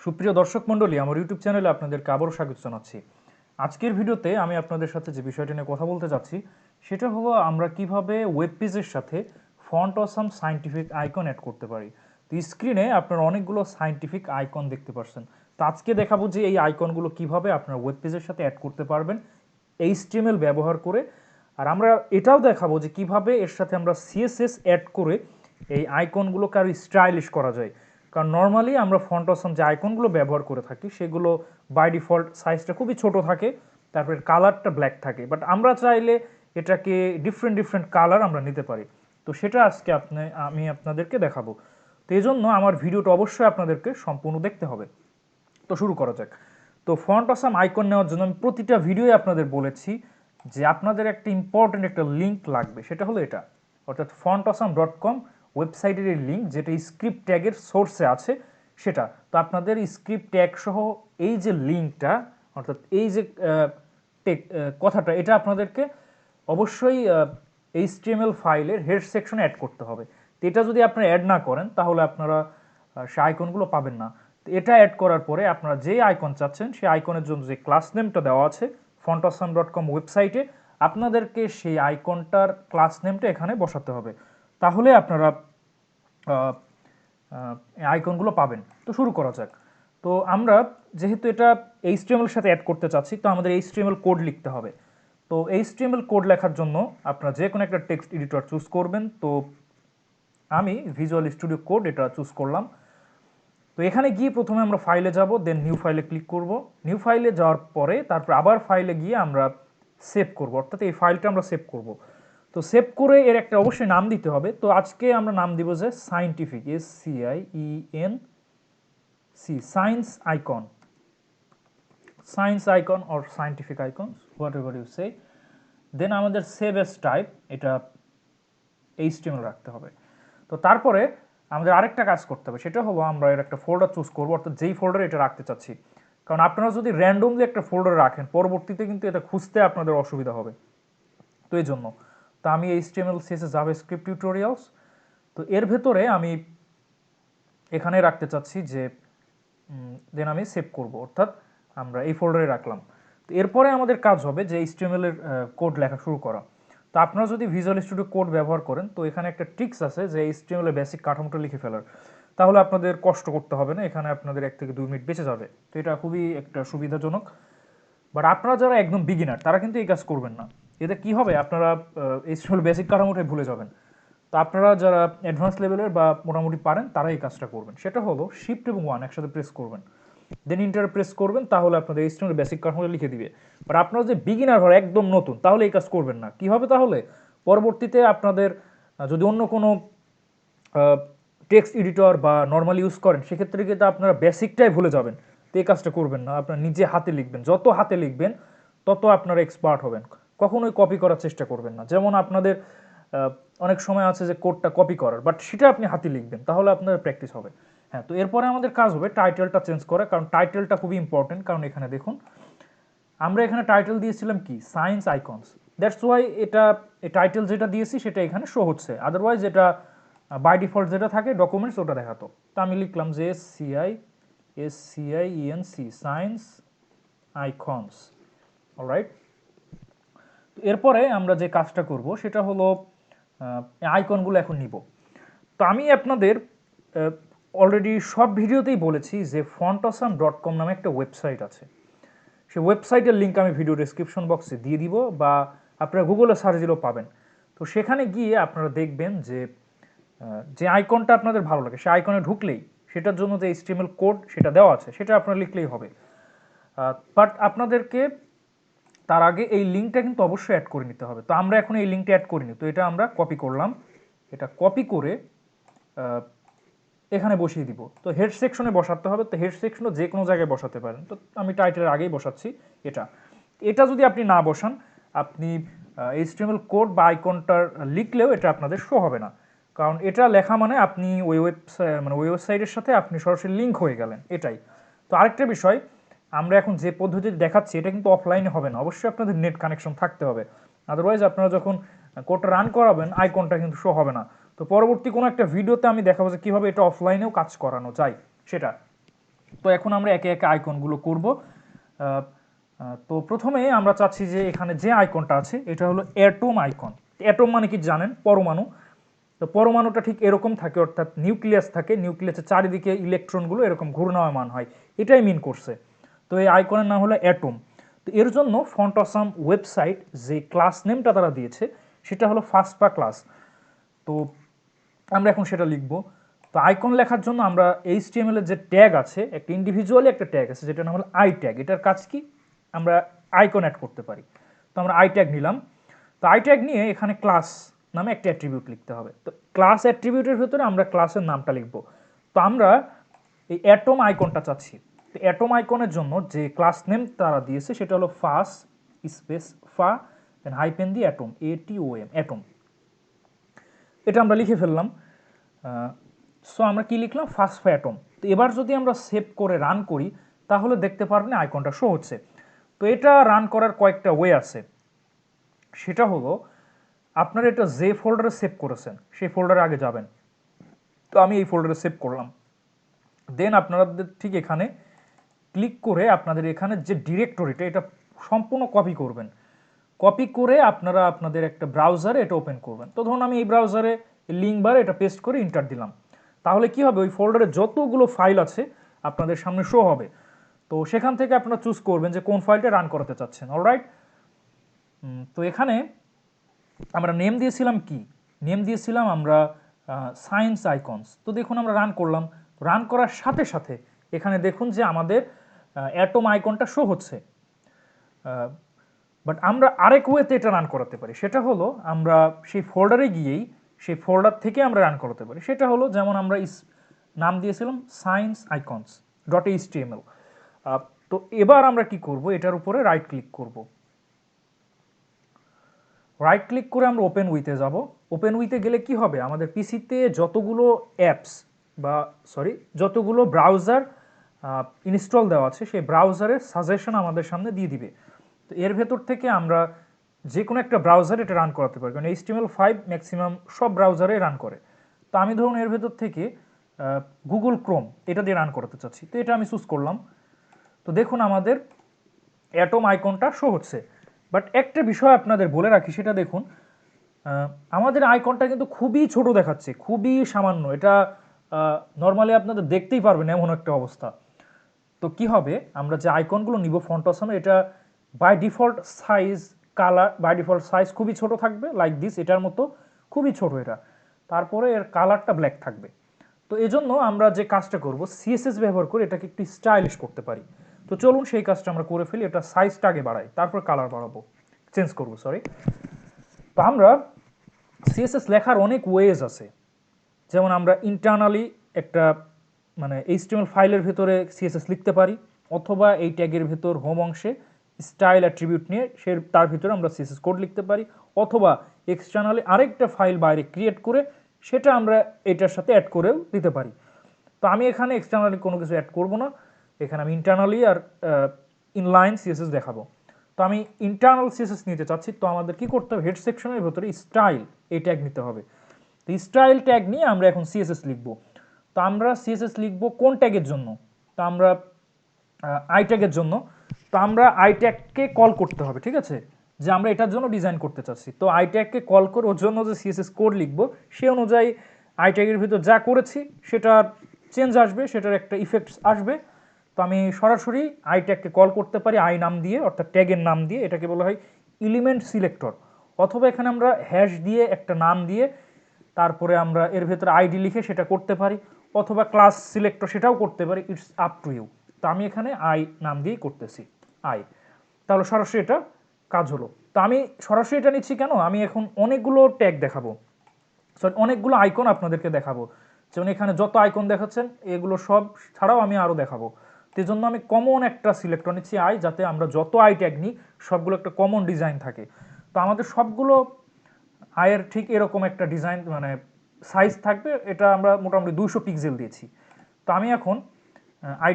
সুপ্রিয় দর্শক মণ্ডলী, আমার ইউটিউব চ্যানেলে আপনাদেরকে আবারও স্বাগত জানাচ্ছি। আজকের ভিডিওতে আমি আপনাদের সাথে যে বিষয়টি নিয়ে কথা বলতে যাচ্ছি সেটা হলো আমরা কিভাবে ওয়েব পেজের সাথে Font Awesome scientific icon add করতে পারি। তো স্ক্রিনে আপনারা অনেকগুলো সায়েন্টিফিক আইকন দেখতে পাচ্ছেন। তো আজকে দেখাবো যে এই আইকনগুলো কিভাবে আপনারা ওয়েব পেজের সাথে অ্যাড করতে পারবেন HTML ব্যবহার করে। আর আমরা এটাও দেখাবো যে কিভাবে এর সাথে আমরা CSS অ্যাড করে এই আইকনগুলোকে আরও স্টাইলিশ করা যায়। কারণ নর্মালি আমরা ফন্ট অসাম যে আইকনগুলো ব্যবহার করে থাকি সেগুলো বাই ডিফল্ট সাইজটা খুবই ছোট থাকে, তারপরে কালারটা ব্ল্যাক থাকে, বাট আমরা চাইলে এটাকে ডিফারেন্ট কালার আমরা নিতে পারি। তো সেটা আজকে আমি আপনাদেরকে দেখাবো। তো এই জন্য আমার ভিডিওটা অবশ্যই আপনাদেরকে সম্পূর্ণ দেখতে হবে। তো শুরু করা যাক। তো ফন্ট অসাম আইকন নেওয়ার জন্য আমি প্রতিটা ভিডিওয়ে আপনাদের বলেছি যে আপনাদের একটা ইম্পর্টেন্ট একটা লিঙ্ক লাগবে, সেটা হলো এটা, অর্থাৎ fontawesome.com ওয়েবসাইটের এই লিঙ্ক, যেটা স্ক্রিপ্ট ট্যাগের সোর্সে আছে সেটা। তো আপনাদের স্ক্রিপ্ট ট্যাগ সহ এই যে লিঙ্কটা, অর্থাৎ এই যে কথাটা, এটা আপনাদেরকে অবশ্যই HTML ফাইলের হেড সেকশনে অ্যাড করতে হবে। তো এটা যদি আপনারা অ্যাড না করেন তাহলে আপনারা সে আইকনগুলো পাবেন না। তো এটা অ্যাড করার পরে আপনারা যে আইকন চাচ্ছেন সেই আইকনের জন্য যে ক্লাস নেমটা দেওয়া আছে fontawesome.com ওয়েবসাইটে, আপনাদেরকে সেই আইকনটার ক্লাস নেমটা এখানে বসাতে হবে, তাহলে আপনারা আইকনগুলো পাবেন। তো শুরু করা যাক। তো আমরা যেহেতু এটা HTML এর সাথে অ্যাড করতে চাচ্ছি, তো আমাদের HTML কোড লিখতে হবে। তো HTML কোড লেখার জন্য আপনারা যে কোনো একটা টেক্সট এডিটর চুজ করবেন। তো আমি ভিজুয়াল স্টুডিও কোড এটা চুজ করলাম। তো এখানে গিয়ে প্রথমে আমরা ফাইলে যাব, দেন নিউ ফাইলে ক্লিক করব। নিউ ফাইলে যাওয়ার পরে তারপর আবার ফাইলে গিয়ে আমরা সেভ করব, অর্থাৎ এই ফাইলটা আমরা সেভ করব। তো সেভ করে এর একটা অবশ্যই নাম দিতে হবে। তো আজকে আমরা নাম দিব যে scientific, SCIENC, science icon, science icon or scientific icon, whatever you say. Then আমাদের সেভ এস টাইপ, এটা HTML রাখতে হবে। তো তারপরে আমাদের আরেকটা কাজ করতে হবে, সেটা হলো আমরা এর একটা ফোল্ডার চুজ করবো, অর্থাৎ যেই ফোল্ডারে এটা রাখতে চাচ্ছি। কারণ আপনারা যদি র্যান্ডমলি একটা ফোল্ডার রাখেন, পরবর্তীতে কিন্তু এটা খুঁজতে আপনাদের অসুবিধা হবে। তো এই জন্য তো আমি HTML CSS জাভাস্ক্রিপ্ট টিউটোরিয়ালস, তো এর ভেতরে আমি এখানে রাখতে চাচ্ছি যে দেন আমি সেভ করব, অর্থাৎ আমরা এই ফোল্ডারে রাখলাম। তো এরপরে আমাদের কাজ হবে যে HTML এর কোড লেখা শুরু করা। তো আপনারা যদি ভিজুয়াল স্টুডিও কোড ব্যবহার করেন, তো এখানে একটা ট্রিক্স আছে যে HTML এর বেসিক কাঠামোটা লিখে ফেলার, তাহলে আপনাদের কষ্ট করতে হবে না, এখানে আপনাদের 1 থেকে 2 মিনিট বেঁচে যাবে। তো এটা খুবই একটা সুবিধাজনক। বাট আপনারা যারা একদম বিগিনার তারা কিন্তু এই কাজ করবেন না। এতে কি হবে, আপনারা HTML বেসিক কাঠামোটাই ভুলে যাবেন। তো আপনারা যারা অ্যাডভান্স লেভেলের বা মোটামুটি পারেন তারা এই কাজটা করবেন। সেটা হলো শিফট এবং 1 একসাথে প্রেস করবেন, দেন ইন্টার প্রেস করবেন, তাহলে আপনাদের HTML বেসিক কাঠামোটা লিখে দিবে। বাট আপনারা যে বিগিনার হয়, একদম নতুন, তাহলে এই কাজ করবেন না। কি হবে তাহলে, পরবর্তীতে আপনাদের যদি অন্য কোনো টেক্সট এডিটর বা নর্মাল ইউজ করেন, সেক্ষেত্রে কিন্তু আপনারা বেসিকটাই ভুলে যাবেন। তো এই কাজটা করবেন না, আপনারা নিজে হাতে লিখবেন। যত হাতে লিখবেন তত আপনারা এক্সপার্ট হবেন। কখনোই কপি করার চেষ্টা করবেন না। যেমন আপনাদের অনেক সময় আছে যে কোডটা কপি করার, বাট সেটা আপনি হাতে লিখবেন, তাহলে আপনার প্র্যাকটিস হবে। হ্যাঁ, তো এরপরে আমাদের কাজ হবে টাইটেলটা চেঞ্জ করা, কারণ টাইটেলটা খুবই ইম্পর্টেন্ট। কারণ এখানে দেখুন, আমরা এখানে টাইটেল দিয়েছিলাম কি, সায়েন্স আইকনস। দ্যাটস ওয়াই এটা টাইটেল যেটা দিয়েছি সেটা এখানে শো হচ্ছে, আদারওয়াইজ এটা বাই ডিফল্ট যেটা থাকে ডকুমেন্টস ওটা দেখাতো। তো আমি লিখলাম যে SCIENC, সায়েন্স আইকনস। অলরাইট। এরপরে আমরা যে কাজটা করব সেটা হলো আইকনগুলো এখন নিব। তো আমি আপনাদের অলরেডি সব ভিডিওতেই বলেছি যে fontawesome.com নামে একটা ওয়েবসাইট আছে। সেই ওয়েবসাইটের লিঙ্ক আমি ভিডিও ডেসক্রিপশন বক্সে দিয়ে দিব, বা আপনারা গুগলে সার্চ দিলেও পাবেন। তো সেখানে গিয়ে আপনারা দেখবেন যে যে আইকনটা আপনাদের ভালো লাগে সেই আইকনে ঢুকলেই সেটার জন্য যে HTML কোড সেটা দেওয়া আছে, সেটা আপনারা লিখলেই হবে। বাট আপনাদেরকে তার আগে এই লিঙ্কটা কিন্তু অবশ্যই অ্যাড করে নিতে হবে। তো আমরা এখন এই লিঙ্কটা অ্যাড করিনি, তো এটা আমরা কপি করলাম। এটা কপি করে এখানে বসিয়ে দিব। তো হেড সেকশনে বসাতে হবে। তো হেড সেকশনে যে কোনো জায়গায় বসাতে পারেন। তো আমি টাইটেলের আগেই বসাচ্ছি এটা। এটা যদি আপনি না বসান, আপনি HTML কোড বা আইকনটার লিখলেও এটা আপনাদের শো হবে না। কারণ এটা লেখা মানে আপনি ওই ওয়েবসাইটের সাথে আপনি সরাসরি লিঙ্ক হয়ে গেলেন, এটাই। তো আরেকটা বিষয়, আমরা এখন যে পদ্ধতি দেখাচ্ছি এটা কিন্তু অফলাইনে হবে না, অবশ্যই আপনাদের নেট কানেকশন থাকতে হবে। আদারওয়াইজ আপনারা যখন কোডটা রান করাবেন আইকনটা কিন্তু শো হবে না। তো পরবর্তী কোনো একটা ভিডিওতে আমি দেখাবো যে কীভাবে এটা অফলাইনেও কাজ করানো যায় সেটা। তো এখন আমরা একে একে আইকনগুলো করব। তো প্রথমে আমরা চাচ্ছি যে এখানে যে আইকনটা আছে এটা হলো অ্যাটম আইকন। অ্যাটম মানে কি জানেন? পরমাণু। তো পরমাণুটা ঠিক এরকম থাকে, অর্থাৎ নিউক্লিয়াস থাকে, নিউক্লিয়াসের চারিদিকে ইলেকট্রনগুলো এরকম ঘূর্ণায়মান হয়, এটাই মিন করছে। তো এই আইকনের নাম হলো অ্যাটম। তো এর জন্য ফন্ট অসাম ওয়েবসাইট যে ক্লাস নেমটা তারা দিয়েছে সেটা হলো ফাস্টপা ক্লাস। তো আমরা এখন সেটা লিখব। তো আইকন লেখার জন্য আমরা HTML এর যে ট্যাগ আছে, একটা ইন্ডিভিজুয়ালি একটা ট্যাগ আছে যেটা নাম হলো আই ট্যাগ। এটার কাজ কি? আমরা আইকন অ্যাড করতে পারি। তো আমরা আই ট্যাগ নিলাম। তো আই ট্যাগ নিয়ে এখানে ক্লাস নামে একটা অ্যাট্রিবিউট লিখতে হবে। তো ক্লাস অ্যাট্রিবিউটের ভিতরে আমরা ক্লাসের নামটা লিখব। তো আমরা এই অ্যাটম আইকনটা চাচ্ছি। তো অ্যাটম আইকনের জন্য যে ক্লাস নেম তারা দিয়েছে সেটা হলো ফাস স্পেস ফা দেন হাইপেন দি অ্যাটম, ATOM, অ্যাটম। এটা আমরা লিখে ফেললাম। সো আমরা কি লিখলাম? Fast atom. তো এবার যদি আমরা সেভ করে রান করি তাহলে দেখতে পারবেন আইকনটা শো হচ্ছে। তো এটা রান করার কয়েকটা ওয়ে আছে। সেটা হলো আপনারা এটা যে ফোল্ডারে সেভ করেছেন সেই ফোল্ডারে আগে যাবেন। তো আমি এই ফোল্ডারে সেভ করলাম। দেন আপনাদের ঠিক এখানে ক্লিক করে আপনাদের এখানে যে ডিরেক্টরিটা এটা সম্পূর্ণ কপি করবেন। কপি করে আপনারা আপনাদের একটা ব্রাউজারে এটা ওপেন করবেন। তো ধরুন আমি এই ব্রাউজারে লিঙ্ক বারে এটা পেস্ট করে ইন্টার দিলাম। তাহলে কি হবে? ওই ফোল্ডারে যতগুলো ফাইল আছে আপনাদের সামনে শো হবে। তো সেখান থেকে আপনারা চুজ করবেন যে কোন ফাইলটা রান করাতে চাচ্ছেন। অলরাইট। তো এখানে আমরা নেম দিয়েছিলাম কি? নেম দিয়েছিলাম আমরা সায়েন্স আইকনস। তো দেখুন আমরা রান করলাম। রান করার সাথে সাথে এখানে দেখুন যে আমাদের অ্যাটম আইকনটা শো হচ্ছে। বাট আমরা আরেক ওয়েতে এটা রান করাতে পারি। সেটা হলো আমরা সেই ফোল্ডারে গিয়েই সেই ফোল্ডার থেকে আমরা রান করাতে পারি। সেটা হলো যেমন আমরা নাম দিয়েছিলাম সায়েন্স আইকনস .html। তো এবার আমরা কি করব? এটার উপরে রাইট ক্লিক করব। রাইট ক্লিক করে আমরা ওপেন উইথে যাব। ওপেন উইথে গেলে কি হবে? আমাদের পিসিতে যতগুলো অ্যাপস বা যতগুলো ব্রাউজার ইনস্টল দেওয়া আছে সেই ব্রাউজারের সাজেশন আমাদের সামনে দিয়ে দিবে। তো এর ভেতর থেকে আমরা যে কোনো একটা ব্রাউজার এটা রান করাতে পারি, কারণ HTML5 ম্যাক্সিমাম সব ব্রাউজারে রান করে। তো আমি ধরুন এর ভেতর থেকে গুগল ক্রোম এটা দিয়ে রান করাতে চাচ্ছি। তো এটা আমি চুজ করলাম। তো দেখুন আমাদের অ্যাটম আইকনটা শো হচ্ছে। বাট একটা বিষয় আপনাদের বলে রাখি, সেটা দেখুন আমাদের আইকনটা কিন্তু খুবই ছোট দেখাচ্ছে, খুবই সামান্য। এটা নর্মালি আপনাদের দেখতেই পারবেন এমন একটা অবস্থা। তো কি হবে? আমরা যে আইকনগুলো নিব ফন্ট অসামে, এটা by default size, colour by default size খুবই ছোট থাকবে, লাইক দিস, এটার মতো খুবই ছোট এটা। তারপরে এর কালারটা ব্ল্যাক থাকবে। তো এজন্য আমরা যে কাজটা করব, CSS ব্যবহার করে এটাকে একটু স্টাইলিশ করতে পারি। তো চলুন সেই কাজটা আমরা করে ফেলি। এটা সাইজটা আগে বাড়াই, তারপর কালার বাড়াবো, চেঞ্জ করব, সরি। তো আমরা CSS লেখার অনেক ওয়েজ আছে। যেমন আমরা ইন্টারনালি একটা মানে HTML ফাইলের ভেতরে CSS লিখতে পারি, অথবা এই ট্যাগের ভেতর হোম অংশে স্টাইল অ্যাট্রিবিউট নিয়ে তার ভিতরে আমরা CSS কোড লিখতে পারি, অথবা এক্সটার্নালি আরেকটা ফাইল বাইরে ক্রিয়েট করে সেটা আমরা এটার সাথে অ্যাড করেও দিতে পারি। তো আমি এখানে এক্সটার্নালি কোনো কিছু অ্যাড করব না, এখানে আমি ইন্টারনালি আর ইনলাইন CSS দেখাবো। তো আমি ইন্টারনাল CSS নিতে চাচ্ছি। তো আমাদের কি করতে হবে? হেড সেকশনের ভেতরে স্টাইল এই ট্যাগ নিতে হবে। তো স্টাইল ট্যাগ নিয়ে আমরা এখন CSS লিখব। তো আমরা CSS লিখব কোন ট্যাগের জন্য? তো আমরা আই ট্যাগের জন্য। তো আমরা আই ট্যাগকে কল করতে হবে, ঠিক আছে, যে আমরা এটার জন্য ডিজাইন করতে চাচ্ছি। তো আই ট্যাগকে কল করে ওর জন্য যে CSS কোড লিখব সে অনুযায়ী আই ট্যাগের ভিতর যা করেছি সেটার চেঞ্জ আসবে, সেটার একটা ইফেক্টস আসবে। তো আমি সরাসরি আই ট্যাগকে কল করতে পারি আই নাম দিয়ে, অর্থাৎ ট্যাগের নাম দিয়ে। এটাকে বলা হয় এলিমেন্ট সিলেক্টর। অথবা এখানে আমরা হ্যাশ দিয়ে একটা নাম দিয়ে তারপরে আমরা এর ভেতরে আইডি লিখে সেটা করতে পারি, অথবা ক্লাস সিলেক্টর সেটাও করতে পারি। It's up to you. তো আমি এখানে আই নাম দিয়েই করতেছি, আই। তাহলে সরাসরি এটা কাজ হলো। তো আমি সরাসরি এটা নিচ্ছি কেন? আমি এখন অনেকগুলো ট্যাগ দেখাবো, সরি অনেকগুলো আইকন আপনাদেরকে দেখাবো। যেমন এখানে যত আইকন দেখাচ্ছেন এগুলো সব ছাড়াও আমি আরও দেখাবো। তো জন্য আমি কমন একটা সিলেক্টর নিচ্ছি আই, যাতে আমরা যত আই ট্যাগ নিই সবগুলো একটা কমন ডিজাইন থাকে। তো আমাদের সবগুলো আয়ের ঠিক এরকম একটা ডিজাইন মানে সাইজ থাকবে। এটা আমরা মোটামুটি 200 পিক্সেল দিয়েছি। তো আমি এখন আই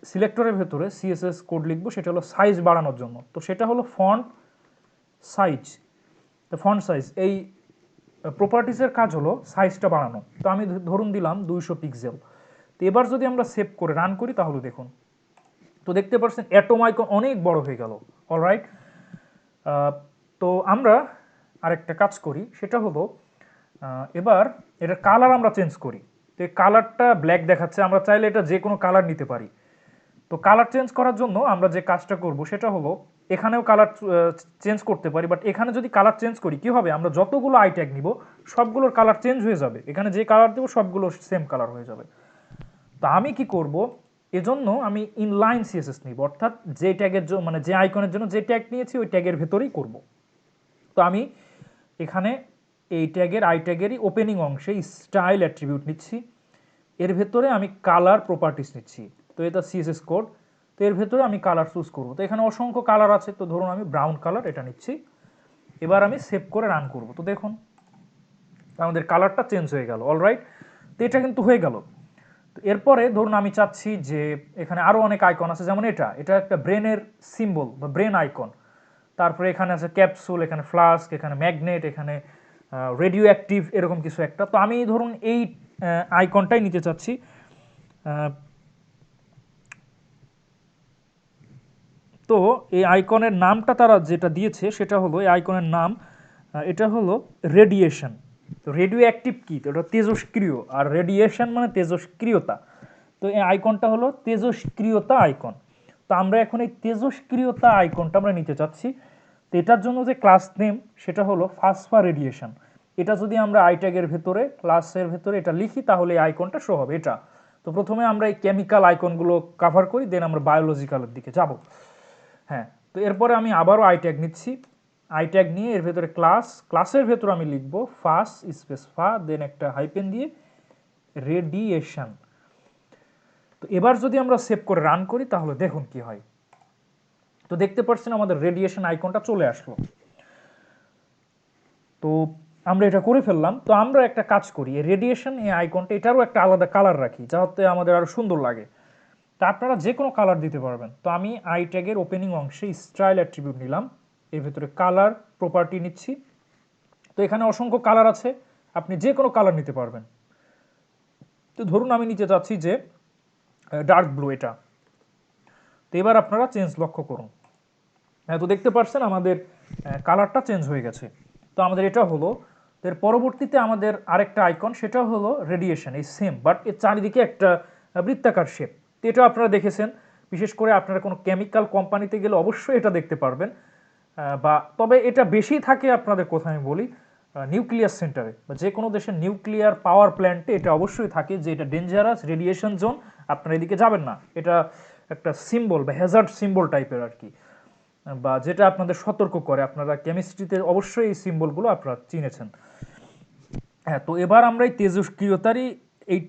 সিলেক্টরের ভেতরে CSS কোড লিখবো, সেটা হলো সাইজ বাড়ানোর জন্য। তো সেটা হলো ফন্ট সাইজ। তো ফন্ট সাইজ এই প্রপার্টিসের কাজ হলো সাইজটা বাড়ানো। তো আমি ধরুন দিলাম 200 পিক্সেল। তো এবার যদি আমরা সেভ করে রান করি তাহলে দেখুন, তো দেখতে পাচ্ছেন অ্যাটম আইকন অনেক বড় হয়ে গেল। অলরাইট, তো আমরা আরেকটা কাজ করি, সেটা হলো এবার এটার কালার আমরা চেঞ্জ করি। তো এই কালারটা ব্ল্যাক দেখাচ্ছে, আমরা চাইলে এটা যে কোনো কালার নিতে পারি। তো কালার চেঞ্জ করার জন্য আমরা যে কাজটা করব সেটা হলো এখানেও কালার চেঞ্জ করতে পারি, বাট এখানে যদি কালার চেঞ্জ করি কি হবে, আমরা যতগুলো আই ট্যাগ নিব সবগুলোর কালার চেঞ্জ হয়ে যাবে, এখানে যে কালার দেবো সবগুলো সেম কালার হয়ে যাবে। তো আমি কি করব, এজন্য আমি ইনলাইন সিএসএস নিব, অর্থাৎ যে ট্যাগের জন্য মানে যে আইকনের জন্য যে ট্যাগ নিয়েছি ওই ট্যাগের ভেতরেই করব। তো আমি এখানে এই ট্যাগের আই ট্যাগেরই ওপেনিং অংশে স্টাইল অ্যাট্রিবিউট নিচ্ছি, এর ভেতরে আমি কালার প্রপার্টিস নিচ্ছি। তো এটা সিএসএস কোড, তো এর ভেতরে আমি কালার চুজ করব। তো এখানে অসংখ্য কালার আছে, তো ধরুন আমি ব্রাউন কালার এটা নিচ্ছি। এবার আমি সেভ করে রান করব। তো দেখুন আমাদের কালারটা চেঞ্জ হয়ে গেল। অলরাইট, তো এটা কিন্তু হয়ে গেল। তো এরপরে ধরুন আমি চাচ্ছি যে এখানে আরও অনেক আইকন আছে, যেমন এটা একটা ব্রেনের সিম্বল বা ব্রেন আইকন। তারপরে এখানে আছে ক্যাপসুল, এখানে ফ্লাস্ক, এখানে ম্যাগনেট, এখানে রেডিও অ্যাক্টিভ, এরকম কিছু একটা। তো আমি ধরুন এই আইকনটাই নিতে চাচ্ছি। তো এই আইকনের নামটা তারা যেটা দিয়েছে সেটা হলো, এই আইকনের নাম এটা হলো রেডিয়েশন। তো রেডিও অ্যাক্টিভ কি, তো এটা তেজস্ক্রিয়, আর রেডিয়েশন মানে তেজস্ক্রিয়তা। তো এই আইকনটা হলো তেজস্ক্রিয়তা আইকন। তো আমরা এখন এই তেজস্ক্রিয়তা আইকনটা আমরা নিতে চাচ্ছি। তো এটার জন্য যে ক্লাস নেম সেটা হলো ফাসফা রেডিয়েশন। এটা যদি আমরা আই ট্যাগের ভেতরে ক্লাসের ভেতরে এটা লিখি তাহলে এই আইকনটা শো হবে এটা। তো প্রথমে আমরা এই কেমিক্যাল আইকনগুলো কভার করি, দেন আমরা বায়োলজিক্যালের দিকে যাব। হ্যাঁ, তো এরপরে আমি আবারও আই ট্যাগ নিচ্ছি। আই ট্যাগ নিয়ে এর ভেতরে ক্লাসের ভেতরে আমি লিখব ফাস স্পেস ফা, দেন একটা হাইপেন দিয়ে রেডিয়েশন। তো এবার যদি আমরা সেভ করে রান করি তাহলে দেখুন কি হয়। তো দেখতে পাচ্ছেন আমাদের রেডিয়েশন আইকনটা চলে আসলো। তো আমরা এটা করে ফেললাম। তো আমরা একটা কাজ করি, এই রেডিয়েশন এই আইকনটা এটারও একটা আলাদা কালার রাখি যাতে আমাদের আরো সুন্দর লাগে। তা আপনারা যে কোনো কালার দিতে পারবেন। তো আমি আই ট্যাগের ওপেনিং অংশে স্টাইল অ্যাট্রিবিউট নিলাম, এর ভেতরে কালার প্রপার্টি নিচ্ছি। তো এখানে অসংখ্য কালার আছে, আপনি যে কোনো কালার নিতে পারবেন। তো ধরুন আমি নিতে চাচ্ছি যে ডার্ক ব্লু এটা। তো এবার আপনারা চেঞ্জ লক্ষ্য করুন। তো দেখতে পাচ্ছেন আমাদের কালারটা চেঞ্জ হয়ে গেছে। তো আমাদের এটা হলো, এর পরবর্তীতে আমাদের আরেকটা আইকন সেটা হলো রেডিয়েশন, এই সেম বাট এর চারিদিকে একটা বৃত্তাকার শেপ। তো এটা আপনারা দেখেছেন, বিশেষ করে আপনারা কোনো কেমিক্যাল কোম্পানিতে গেলে অবশ্যই এটা দেখতে পারবেন। বা তবে এটা বেশি থাকে আপনাদের কোথায় আমি বলি, নিউক্লিয়ার সেন্টারে বা যে কোনো দেশের নিউক্লিয়ার পাওয়ার প্ল্যান্টে এটা অবশ্যই থাকে যে এটা ডেঞ্জারাস রেডিয়েশন জোন, আপনারা এদিকে যাবেন না। এটা একটা সিম্বল বা হ্যাজার্ড সিম্বল টাইপের আর কি, বা যেটা আপনাদের সতর্ক করে। আপনারা কেমিস্ট্রিতে অবশ্যই এই সিম্বলগুলো আপনারা চিনেছেন। হ্যাঁ, তো এবার আমরা এই তেজস্ক্রিয়তারই এই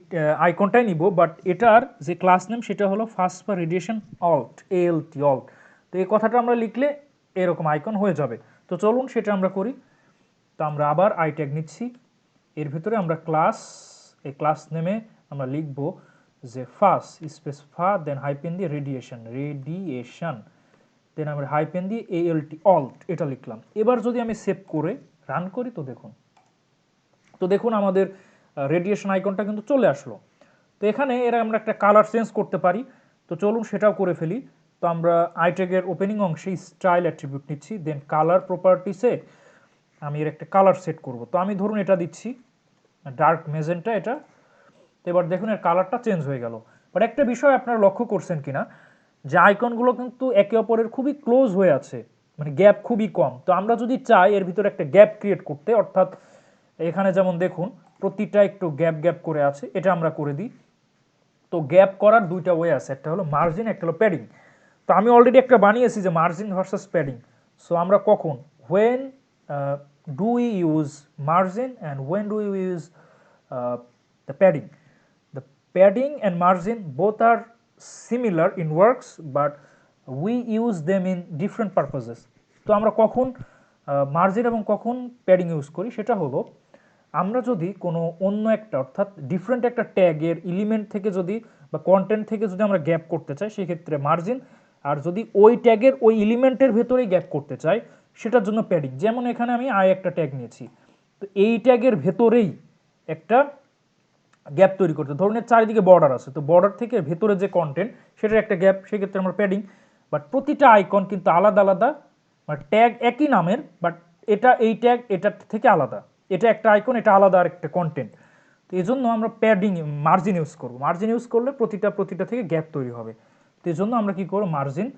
আইকনটাই নিব, বাট এটার যে ক্লাস নেম সেটা হলো ফাসফা রেডিয়েশন অল্ট, ALT অল্ট। তো এই কথাটা আমরা লিখলে এরকম আইকন হয়ে যাবে। তো চলুন সেটা আমরা করি। তো আমরা আবার আই ট্যাগ নিচ্ছি, এর ভিতরে আমরা এই ক্লাস নেমে আমরা লিখব যে ফাস স্পেস ফা, দেন হাইপেন দিয়ে রেডিয়েশন, দেন আমরা হাইপেন দিয়ে ALT অল্ট এটা লিখলাম। এবার যদি আমি সেভ করে রান করি তো দেখুন আমাদের রেডিয়েশন আইকনটা কিন্তু চলে আসলো। তো এখানে আমরা একটা কালার চেঞ্জ করতে পারি। তো চলুন সেটাও করে ফেলি। তো আমরা আই ট্যাগের ওপেনিং অংশে স্টাইল অ্যাট্রিবিউট নিচ্ছি, দেন কালার প্রপার্টিসে আমি এর একটা কালার সেট করব। তো আমি ধরুন এটা দিচ্ছি ডার্ক মেজেন্টা এটা। তো এবার দেখুন এর কালারটা চেঞ্জ হয়ে গেল। বাট একটা বিষয় আপনারা লক্ষ্য করছেন কিনা, যে আইকনগুলো কিন্তু একে অপরের খুবই ক্লোজ হয়ে আছে, মানে গ্যাপ খুবই কম। তো আমরা যদি চাই এর ভিতরে একটা গ্যাপ ক্রিয়েট করতে, অর্থাৎ এখানে যেমন দেখুন প্রতিটা একটু গ্যাপ গ্যাপ করে আছে, এটা আমরা করে দিই। তো গ্যাপ করার দুইটা ওয়ে আছে, একটা হলো মার্জিন, একটা হলো প্যাডিং। তো আমি অলরেডি একটা বানিয়েছি যে মার্জিন ভার্সাস প্যাডিং। সো আমরা কখন, when do we use margin and when do you use the padding? The padding and margin both are similar in works, but we use them in different purposes. তো আমরা কখন margin এবং কখন padding use করি সেটা হলো, আমরা যদি কোনো অন্য একটা অর্থাৎ ডিফারেন্ট একটা ট্যাগের এলিমেন্ট থেকে যদি বা কন্টেন্ট থেকে যদি আমরা গ্যাপ করতে চাই সেক্ষেত্রে মার্জিন, আর যদি ওই ট্যাগের ওই এলিমেন্টের ভেতরেই গ্যাপ করতে চাই সেটার জন্য প্যাডিং। যেমন এখানে আমি আই একটা ট্যাগ নিয়েছি, তো এই ট্যাগের ভেতরেই একটা গ্যাপ তৈরি করতে, ধরুন এর চারিদিকে বর্ডার আছে, তো বর্ডার থেকে ভেতরে যে কন্টেন্ট সেটার একটা গ্যাপ, সেক্ষেত্রে আমরা প্যাডিং। বাট প্রতিটা আইকন কিন্তু আলাদা আলাদা, মানে ট্যাগ একই নামের, বাট এটা এই ট্যাগ এটার থেকে আলাদা, এটা একটা আইকন, এটা আলাদা আর একটা কন্টেন্ট। তো এই জন্য আমরা প্যাডিং মার্জিন ইউজ করবো। মার্জিন ইউজ করলে প্রতিটা থেকে গ্যাপ তৈরি হবে। তো এই জন্য আমরা কি করবো, মার্জিন।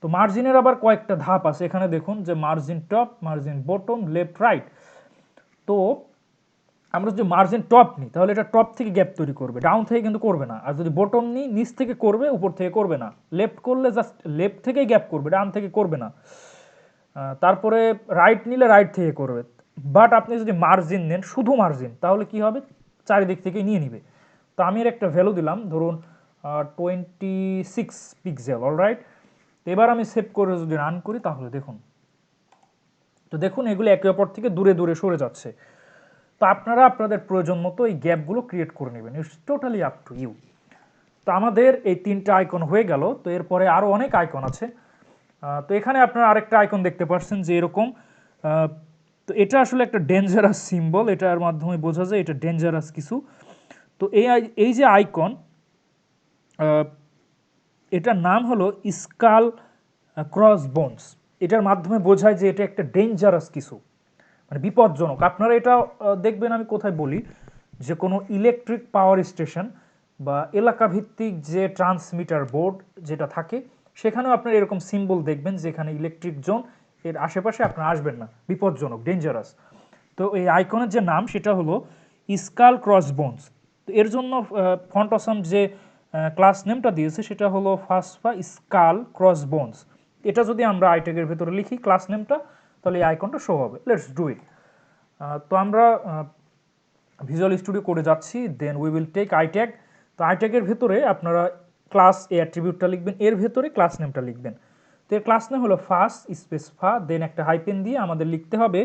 তো মার্জিনের আবার কয়েকটা ধাপ আছে, এখানে দেখুন যে margin top, margin bottom, left right. তো আমরা যদি মার্জিন টপ নিই তাহলে এটা টপ থেকে গ্যাপ তৈরি করবে, ডাউন থেকে কিন্তু করবে না। আর যদি বটম নিই, নিচ থেকে করবে, উপর থেকে করবে না। লেফট করলে জাস্ট লেফট থেকেই গ্যাপ করবে, ডান থেকে করবে না। তারপরে রাইট নিলে রাইট থেকে করবে। বাট আপনি যদি মার্জিন নেন, শুধু মার্জিন, তাহলে কি হবে, চারিদিক থেকে নিয়ে নিবে। তো আমি এর একটা ভ্যালু দিলাম, ধরুন 26 পিক্সেল, অলরাইট। তো এবার আমি সেভ করে যদি রান করি তাহলে দেখুন, তো দেখুন এগুলো একে অপর থেকে দূরে দূরে সরে যাচ্ছে। তো আপনারা আপনাদের প্রয়োজন মতো এই গ্যাপগুলো ক্রিয়েট করে নেবেন, it's totally up to you. তো আমাদের এই 3টা আইকন হয়ে গেল। তো এরপরে আরও অনেক আইকন আছে। তো এখানে আপনারা আরেকটা আইকন দেখতে পাচ্ছেন যে এরকম। তো এটা আসলে একটা ডেঞ্জারাস সিম্বল, এটার মাধ্যমে বোঝা যায় এটা ডেঞ্জারাস কিছু। তো এই যে আইকন, এটার নাম হলো স্কাল ক্রস বোনস। এটার মাধ্যমে বোঝায় যে এটা একটা ডেঞ্জারাস কিছু, মানে বিপজ্জনক। আপনারা এটা দেখবেন, আমি কোথায় বলি, যে কোনো ইলেকট্রিক পাওয়ার স্টেশন বা এলাকা ভিত্তিক যে ট্রান্সমিটার বোর্ড যেটা থাকে, সেখানেও আপনারা এরকম সিম্বল দেখবেন, যেখানে ইলেকট্রিক জোন, এর আশেপাশে আপনারা আসবেন না, বিপজ্জনক, ডেঞ্জারাস। তো এই আইকনের যে নাম সেটা হলো স্কাল ক্রস বোনস। তো এর জন্য ফন্ট অসাম যে ক্লাস নেমটা দিয়েছে সেটা হলো ফাসফা স্কাল ক্রস বোনস। এটা যদি আমরা আইট্যাগের ভেতরে লিখি ক্লাস নেমটা, তাহলে এই আইকনটা শো হবে। Let's do it. তো আমরা ভিজুয়াল স্টুডিও করে যাচ্ছি, দেন উই উইল টেক আইট্যাগ। তো আইট্যাগের ভেতরে আপনারা ক্লাস এ অ্যাট্রিবিউটটা লিখবেন, এর ভেতরে ক্লাস নেমটা লিখবেন। তো এর ক্লাস নেম হলো ফাস স্পেস ফা, দেন একটা হাইপেন দিয়ে আমাদের লিখতে হবে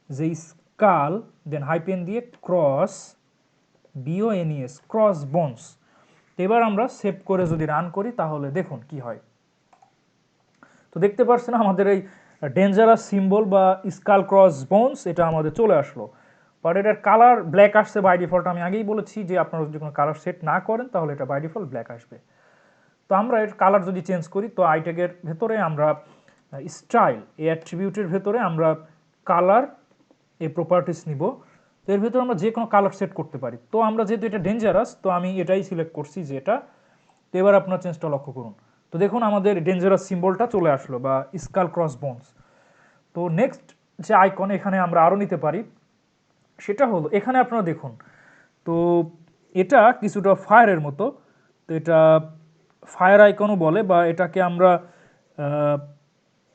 যে স্কাল, দেন হাইপেন দিয়ে ক্রস, বিওএনইএস, ক্রস বোনস। তো এবার আমরা সেভ করে যদি রান করি তাহলে দেখুন কি হয়। তো দেখতে পাচ্ছেন আমাদের এই ডেঞ্জারাস সিম্বল বা স্কাল ক্রস বোনস এটা আমাদের চলে আসলো। বাট এটার কালার ব্ল্যাক আসছে বাই ডিফল্ট। আমি আগেই বলেছি যে আপনারা যদি কোনো কালার সেট না করেন তাহলে এটা বাই ডিফল্ট ব্ল্যাক আসবে। তো আমরা এর কালার যদি চেঞ্জ করি, তো আইট্যাগের ভেতরে আমরা স্টাইল এই অ্যাট্রিবিউটের ভেতরে আমরা কালার এই প্রপার্টিস নিব। তো এর ভেতরে আমরা যে কোনো কালার সেট করতে পারি। তো আমরা যেহেতু এটা ডেঞ্জারাস, তো আমি এটাই সিলেক্ট করছি যে এটা। তো এবার আপনার চেঞ্জটা লক্ষ্য করুন। তো দেখুন আমাদের ডেঞ্জারাস সিম্বলটা চলে আসলো, বা স্কাল ক্রস বোনস। তো নেক্সট যে আইকন এখানে আমরা আরও নিতে পারি, সেটা হলো এখানে আপনারা দেখুন, তো এটা কিছুটা ফায়ারের মতো। তো এটা ফায়ার আইকনও বলে, বা এটাকে আমরা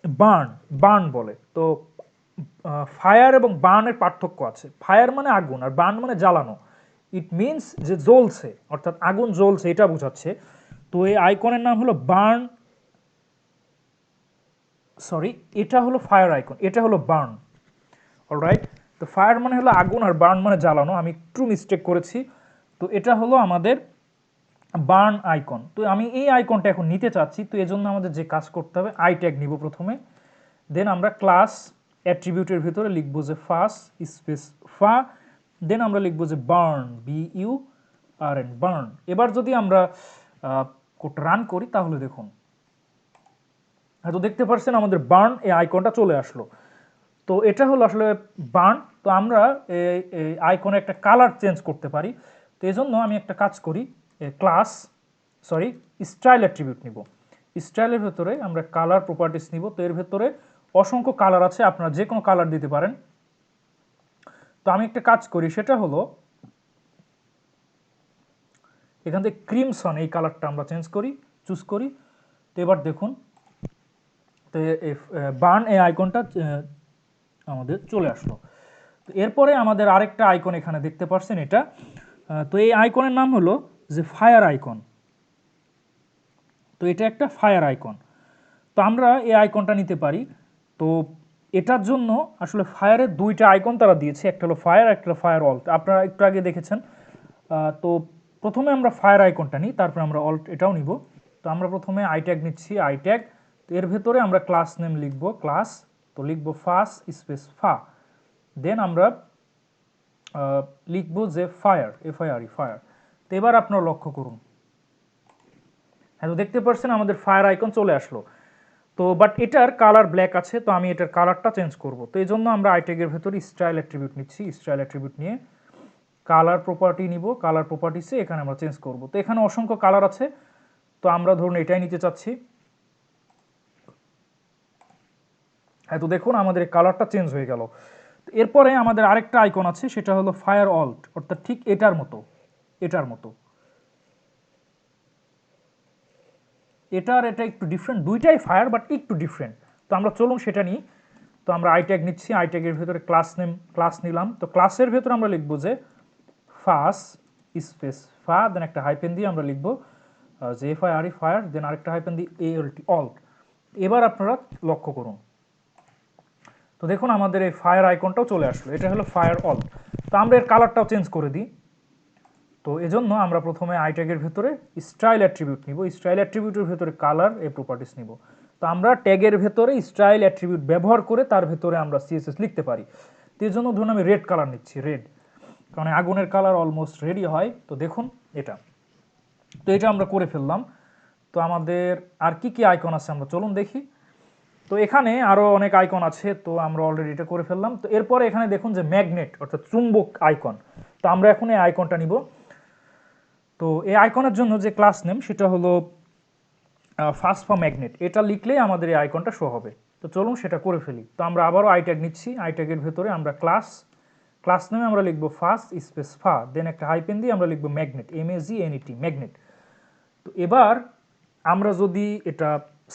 বার্ন বার্ন বলে। তো ফায়ার এবং বার্নের পার্থক্য আছে। ফায়ার মানে আগুন, আর বার্ন মানে জ্বালানো। ইট মিনস যে জ্বলছে, অর্থাৎ আগুন জ্বলছে, এটা বোঝাচ্ছে। তো এই আইকনের নাম হলো বার্ন, সরি, এটা হলো ফায়ার আইকন, এটা হলো বার্ন, অলরাইট। তো ফায়ার মানে হলো আগুন, আর বার্ন মানে জ্বালানো, আমি একটু মিস্টেক করেছি। তো এটা হলো আমাদের বার্ন আইকন। তো আমি এই আইকনটা এখন নিতে চাচ্ছি। তো এজন্য আমাদের যে কাজ করতে হবে, আই ট্যাগ নিব প্রথমে, দেন আমরা ক্লাস অ্যাট্রিবিউটের ভিতরে লিখবো যে ফাস স্পেস ফা, দেন আমরা লিখবো যে বার্ন, BURN, বার্ন। এবার যদি আমরা কোডটা রান করি তাহলে দেখুন, হয়তো দেখতে পাচ্ছেন আমাদের বার্ন এই আইকনটা চলে আসলো। তো এটা হলো আসলে বার্ন। তো আমরা এই আইকনে একটা কালার চেঞ্জ করতে পারি। তো এই জন্য আমি একটা কাজ করি, ক্লাস, সরি, স্টাইল অ্যাট্রিবিউট নিব। স্টাইলের ভেতরে আমরা কালার প্রপার্টিস নিব। তো এর ভেতরে অসংখ্য কালার আছে, আপনারা যে কোনো কালার দিতে পারেন। তো আমি একটা কাজ করি, সেটা হলো এখান থেকে ক্রিমসন এই কালারটা আমরা চেঞ্জ করি, চুজ করি। তো এবার দেখুন, তো বার্ন এই আইকনটা আমাদের চলে আসলো। তো এরপরে আমাদের আরেকটা আইকন এখানে দেখতে পাচ্ছেন এটা। তো এই আইকনের নাম হলো যে ফায়ার আইকন। তো এটা একটা ফায়ার আইকন। তো আমরা এই আইকনটা নিতে পারি। তো এটার জন্য আসলে ফায়ারের দুইটা আইকন তারা দিয়েছে, একটা হলো ফায়ার, একটা হলো ফায়ার অল্ট। আপনারা একটু আগে দেখেছেন। তো প্রথমে আমরা ফায়ার আইকনটা নিই, তারপরে আমরা অল্ট এটাও নিব। তো আমরা প্রথমে আই ট্যাগ নিচ্ছি, আই ট্যাগ। তো এর ভেতরে আমরা ক্লাস নেম লিখব, ক্লাস। তো লিখব ফাস স্পেস ফা, দেন আমরা লিখব যে ফায়ার, FIRE, ফায়ার। তো এবার আপনারা লক্ষ্য করুন, হ্যাঁ, তো দেখতে পাচ্ছেন আমাদের ফায়ার আইকন চলে আসলো। তো বাট এটার কালার ব্ল্যাক আছে, তো আমি এটার কালারটা চেঞ্জ করব। তো এই জন্য আমরা আইট্যাগের ভেতরে স্টাইল অ্যাট্রিবিউট নিচ্ছি, স্টাইল অ্যাট্রিবিউট নিয়ে কালার প্রপার্টি নিব, কালার প্রপার্টিসে এখানে আমরা চেঞ্জ করব। তো এখানে অসংখ্য কালার আছে, তো আমরা ধরুন এটাই নিতে চাচ্ছি। হ্যাঁ, তো দেখুন আমাদের কালারটা চেঞ্জ হয়ে গেল। এরপরে আমাদের আরেকটা আইকন আছে, সেটা হলো ফায়ার অল্ট, অর্থাৎ ঠিক এটার মতো, এটার মতো। এটার এটা একটু ডিফারেন্ট, দুইটাই ফায়ার বাট একটু ডিফারেন্ট। তো আমরা চলুন সেটা নিই। তো আমরা আইট্যাগ নিচ্ছি, আইট্যাগের ভেতরে ক্লাস নেম, ক্লাস নিলাম। তো ক্লাসের ভেতরে আমরা লিখবো যে ফাস স্পেস ফা, দেন একটা হাইপেন দিয়ে আমরা লিখবো যে F I R E fire, then আরেকটা হাইপেন দিয়ে এ এল টি অল্ট। এবার আপনারা লক্ষ্য করুন, তো দেখুন আমাদের এই ফায়ার আইকনটাও চলে আসলো, এটা হলো ফায়ার অল্ট। তো আমরা এর কালারটাও চেঞ্জ করে দিই। তো এজন্য আমরা প্রথমে আইট্যাগের ভেতরে স্টাইল অ্যাট্রিবিউট নিব, স্টাইল অ্যাট্রিবিউটের ভেতরে কালার এই প্রপার্টিস নিব। তো আমরা ট্যাগের ভেতরে স্টাইল অ্যাট্রিবিউট ব্যবহার করে তার ভেতরে আমরা সিএসএস লিখতে পারি। তো এর জন্য ধরুন আমি রেড কালার নিচ্ছি, রেড, কারণ আগুনের কালার অলমোস্ট রেডি হয়। তো দেখুন এটা, তো এটা আমরা করে ফেললাম। তো আমাদের আর কি কি আইকন আছে আমরা চলুন দেখি। তো এখানে আরও অনেক আইকন আছে, তো আমরা অলরেডি এটা করে ফেললাম। তো এরপরে এখানে দেখুন যে ম্যাগনেট অর্থাৎ চুম্বক আইকন, তো আমরা এখন এই আইকনটা নিব। তো এই আইকনের জন্য যে ক্লাস নেম সেটা হলো ফাস্ট ফর ম্যাগনেট, এটা লিখলেই আমাদের এই আইকনটা শো হবে। তো চলুন সেটা করে ফেলি। তো আমরা আবারও আইট্যাগ নিচ্ছি, আইট্যাগের ভেতরে আমরা ক্লাস, ক্লাস নেমে আমরা লিখবো ফাস্ট স্পেস ফা, দেন একটা হাইপেন দিয়ে আমরা লিখবো ম্যাগনেট, MAGNET, ম্যাগনেট। তো এবার আমরা যদি এটা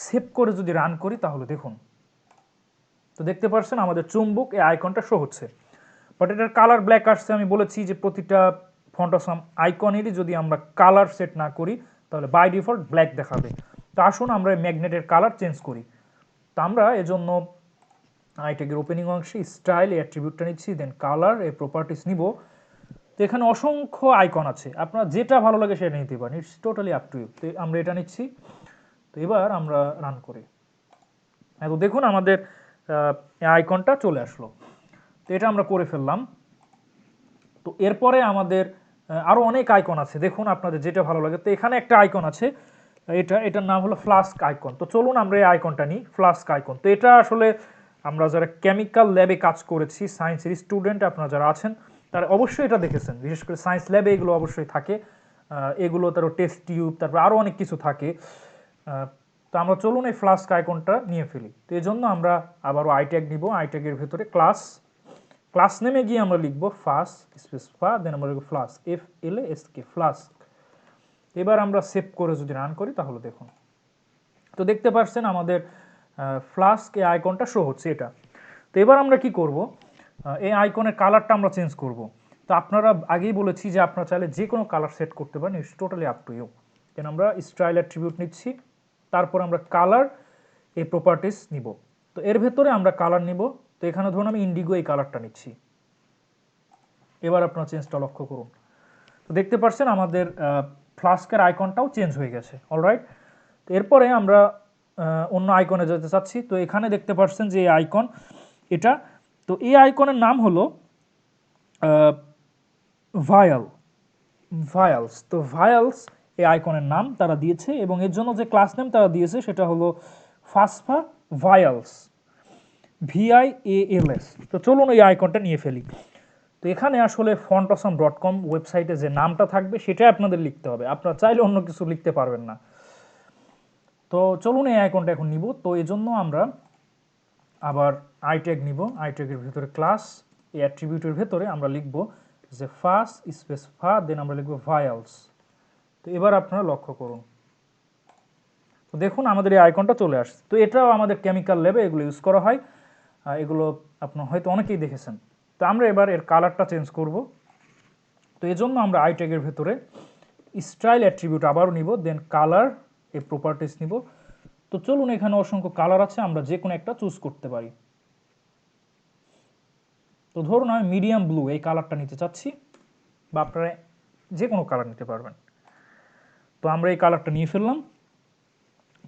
সেভ করে যদি রান করি তাহলে দেখুন, তো দেখতে পাচ্ছেন আমাদের চুম্বক এই আইকনটা শো হচ্ছে। বাট এটার কালার ব্ল্যাক আসছে। আমি বলেছি যে প্রতিটা ফন্টাসাম আইকনেরই যদি আমরা কালার সেট না করি তাহলে বাই ডিফল্ট ব্ল্যাক দেখাবে। তো আসুন আমরা এই ম্যাগনেটের কালার চেঞ্জ করি। তো আমরা এজন্য আইট্যাগের ওপেনিং অংশে স্টাইল এই অ্যাট্রিবিউটটা নিচ্ছি, দেন কালার এই প্রপার্টিস নিব। তো এখানে অসংখ্য আইকন আছে, আপনার যেটা ভালো লাগে সেটা নিতে পারেন, it's totally up to you. তো আমরা এটা নিচ্ছি। তো এবার আমরা রান করি। তো দেখুন আমাদের আইকনটা চলে আসলো। তো এটা আমরা করে ফেললাম। তো এরপরে আমাদের আরও অনেক আইকন আছে, দেখুন আপনাদের যেটা ভালো লাগে। তো এখানে একটা আইকন আছে, এটার নাম হলো ফ্লাস্ক আইকন। তো চলুন আমরা এই আইকনটা নিই, ফ্লাস্ক আইকন। তো এটা আসলে আমরা যারা কেমিক্যাল ল্যাবে কাজ করেছি, সায়েন্সের স্টুডেন্ট আপনারা যারা আছেন তারা অবশ্যই এটা দেখেছেন, বিশেষ করে সায়েন্স ল্যাবে এগুলো অবশ্যই থাকে। এগুলো তারও টেস্ট টিউব, তারপর আরও অনেক কিছু থাকে। তো আমরা চলুন এই ফ্লাস্ক আইকনটা নিয়ে ফেলি। তো এই জন্য আমরা আবারও আইট্যাগ নিব, আইট্যাগের ভেতরে ক্লাস, ক্লাস নেমে গিয়ে আমরা লিখবো ফাস্ট স্পেস ফা, দেন আমরা লিখবো ফ্লাস্ক, FLASK, ফ্লাস্ক। এবার আমরা সেভ করে যদি রান করি তাহলে দেখুন, তো দেখতে পাচ্ছেন আমাদের ফ্লাস্ক এই আইকনটা শো হচ্ছে এটা। তো এবার আমরা কি করব, এই আইকনের কালারটা আমরা চেঞ্জ করব। তো আপনারা আগেই বলেছি যে আপনারা চাইলে যে কোনো কালার সেট করতে পারেন, it's totally up to you. Then আমরা স্টাইল অ্যাট্রিবিউট নিচ্ছি, তারপর আমরা কালার এই প্রপার্টিস নিব। তো এর ভেতরে আমরা কালার নিব। তো এখানে ধরুন আমি ইন্ডিগো এই কালারটা নিচ্ছি। এবার আপনার চেঞ্জটা লক্ষ্য করুন, তো দেখতে পাচ্ছেন আমাদের ফ্লাস্কের আইকনটাও চেঞ্জ হয়ে গেছে। অলরাইট, তো এরপরে আমরা অন্য আইকনে যেতে চাচ্ছি। তো এখানে দেখতে পাচ্ছেন যে এই আইকন এটা, তো এই আইকনের নাম হলো ভায়াল, ভায়ালস। তো ভায়ালস এই আইকনের নাম তারা দিয়েছে, এবং এর জন্য যে ক্লাস নেম তারা দিয়েছে সেটা হলো ফাসফা ভায়ালস, VIALS। তো চলুন এই আইকনটা নিয়ে ফেলি। তো এখানে আসলে fontasam.com ওয়েবসাইটে যে নামটা থাকবে সেটাই আপনাদের লিখতে হবে, আপনারা চাইলে অন্য কিছু লিখতে পারবেন না। তো চলুন এই আইকনটা এখন নিব। তো এই জন্য আমরা আবার আইট্যাগ নিব, আইট্যাগের ভিতরে ক্লাস, এই অ্যাট্রিবিউটের ভেতরে আমরা লিখব যে ফাস স্পেস ফা, দেন আমরা লিখব ভায়ালস। তো এবার আপনারা লক্ষ্য করুন, তো দেখুন আমাদের এই আইকনটা চলে আসছে। তো এটাও আমাদের কেমিক্যাল ল্যাবে এগুলো ইউজ করা হয়, এগুলো আপনার হয়তো অনেকেই দেখেছেন। তো আমরা এবার এর কালারটা চেঞ্জ করব। তো এই জন্য আমরা আইট্যাগের ভেতরে স্টাইল অ্যাট্রিবিউট আবারও নিব, দেন কালার এই প্রপার্টিস নিব। তো চলুন এখানে অসংখ্য কালার আছে, আমরা যে কোনো একটা চুজ করতে পারি। তো ধরুন আমি মিডিয়াম ব্লু এই কালারটা নিতে চাচ্ছি, বা আপনারা যে কোনো কালার নিতে পারবেন। তো আমরা এই কালারটা নিয়ে ফেললাম।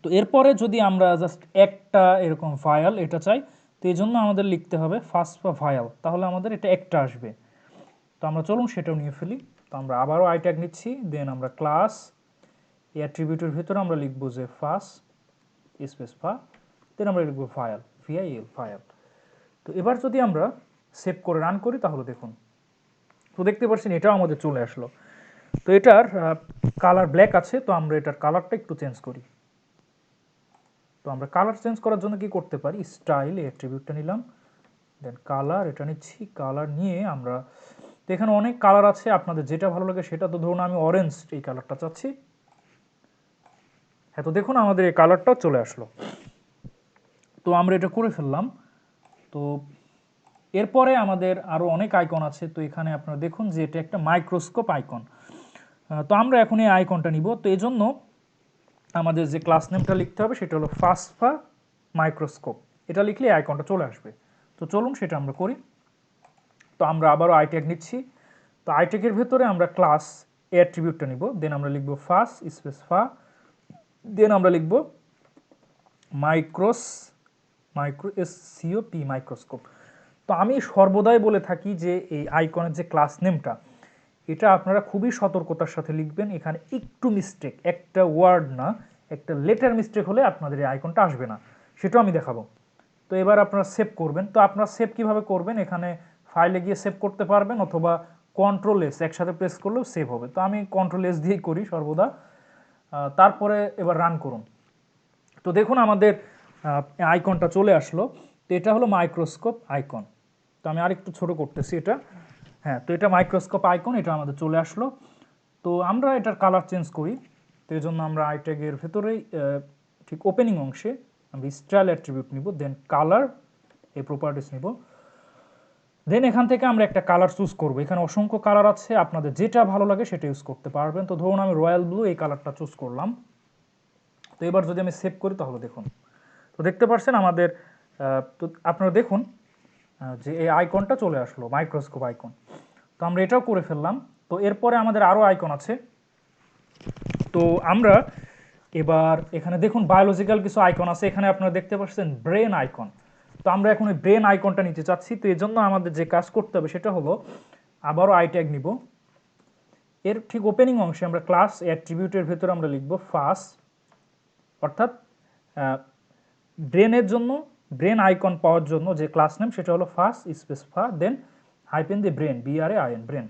তো এরপরে যদি আমরা জাস্ট একটা এরকম ভায়াল এটা চাই, তো এই জন্য আমাদের লিখতে হবে ফার্স্ট বা ভায়াল, তাহলে আমাদের এটা একটা আসবে। তো আমরা চলুন সেটাও নিয়ে ফেলি। তো আমরা আবারও আই ট্যাগ নিচ্ছি, দেন আমরা ক্লাস এই অ্যাট্রিবিউটের ভিতরে আমরা লিখব যে ফার্স্ট স্পেস ফা, দেন আমরা লিখব ফাইল ভিআইএল ফাইল। তো এবার যদি আমরা সেভ করে রান করি তাহলে দেখুন, তো দেখতে পাচ্ছেন এটাও আমাদের চলে আসলো। তো এটার কালার ব্ল্যাক আছে, তো আমরা এটার কালারটা একটু চেঞ্জ করি। তো আমরা কালার চেঞ্জ করার জন্য কি করতে পারি, স্টাইল এই অ্যাট্রিবিউটটা নিলাম, দেন কালার এটা নিচ্ছি, কালার নিয়ে আমরা, তো এখানে অনেক কালার আছে, আপনাদের যেটা ভালো লাগে সেটা। তো ধরুন আমি অরেঞ্জ এই কালারটা চাচ্ছি। হ্যাঁ, তো দেখুন আমাদের এই কালারটাও চলে আসলো। তো আমরা এটা করে ফেললাম। তো এরপরে আমাদের আরও অনেক আইকন আছে। তো এখানে আপনারা দেখুন যে এটা একটা মাইক্রোস্কোপ আইকন। তো আমরা এখন এই আইকনটা নিব। তো এই জন্য আমাদের যে ক্লাস নেমটা লিখতে হবে সেটা হলো ফাসফা মাইক্রোস্কোপ। এটা লিখলে আইকনটা চলে আসবে। তো চলুন সেটা আমরা করি। তো আমরা আবারও আই ট্যাগ নিচ্ছি। তো আই ট্যাগের ভেতরে আমরা ক্লাস এ অ্যাট্রিবিউটটা নিব, দেন আমরা লিখব ফাস স্পেস ফা, দেন আমরা লিখব মাইক্রো এসসিওপি মাইক্রোস্কোপ। তো আমি সর্বদাই বলে থাকি যে এই আইকনের যে ক্লাস নেমটা, এটা আপনারা খুবই সতর্কতার সাথে লিখবেন। এখানে একটু মিস্টেক, একটা ওয়ার্ড না, একটা লেটার মিস্টেক হলে আপনাদের এই আইকনটা আসবে না, সেটাও আমি দেখাবো। তো এবার আপনারা সেভ করবেন। তো আপনারা সেভ কিভাবে করবেন, এখানে ফাইলে গিয়ে সেভ করতে পারবেন, অথবা কন্ট্রোল এস একসাথে প্রেস করলেও সেভ হবে। তো আমি কন্ট্রোল এস দিয়েই করি সর্বদা। তারপরে এবার রান করুন। তো দেখুন আমাদের আইকনটা চলে আসলো। তো এটা হলো মাইক্রোস্কোপ আইকন। তো আমি আরেকটু ছোট করতেছি এটা। হ্যাঁ, তো এটা মাইক্রোস্কোপ আইকন, এটা আমাদের চলে আসলো। তো আমরা এটার কালার চেঞ্জ করি। তো এই জন্য আমরা আই ট্যাগের ভেতরেই ঠিক ওপেনিং অংশে আমরা স্টাইল অ্যাট্রিবিউট নিব, দেন কালার এই প্রপার্টিস নিব, দেন এখান থেকে আমরা একটা কালার চুজ করব। এখানে অসংখ্য কালার আছে, আপনাদের যেটা ভালো লাগে সেটা ইউজ করতে পারবেন। তো ধরুন আমি রয়্যাল ব্লু এই কালারটা চুজ করলাম। তো এবার যদি আমি সেভ করি তাহলে দেখুন, তো দেখতে পাচ্ছেন আমাদের, তো আপনারা দেখুন যে এই আইকনটা চলে আসলো মাইক্রোস্কোপ আইকন। তো আমরা এটাও করে ফেললাম। তো এরপরে আমাদের আরও আইকন আছে। তো আমরা এবার এখানে দেখুন বায়োলজিক্যাল কিছু আইকন আছে। এখানে আপনারা দেখতে পাচ্ছেন ব্রেন আইকন। তো আমরা এখন ওই ব্রেন আইকনটা নিতে চাচ্ছি। তো এর জন্য আমাদের যে কাজ করতে হবে সেটা হলো আবারও আই ট্যাগ নিব। এর ঠিক ওপেনিং অংশে আমরা ক্লাস অ্যাট্রিবিউটের ভেতরে আমরা লিখব ফাস, অর্থাৎ ব্রেনের জন্য, ব্রেন আইকন পাওয়ার জন্য যে ক্লাস নেম সেটা হলো ফাস স্পেস ফা, দেন হাইপেন দিয়ে ব্রেন BRAIN ব্রেন।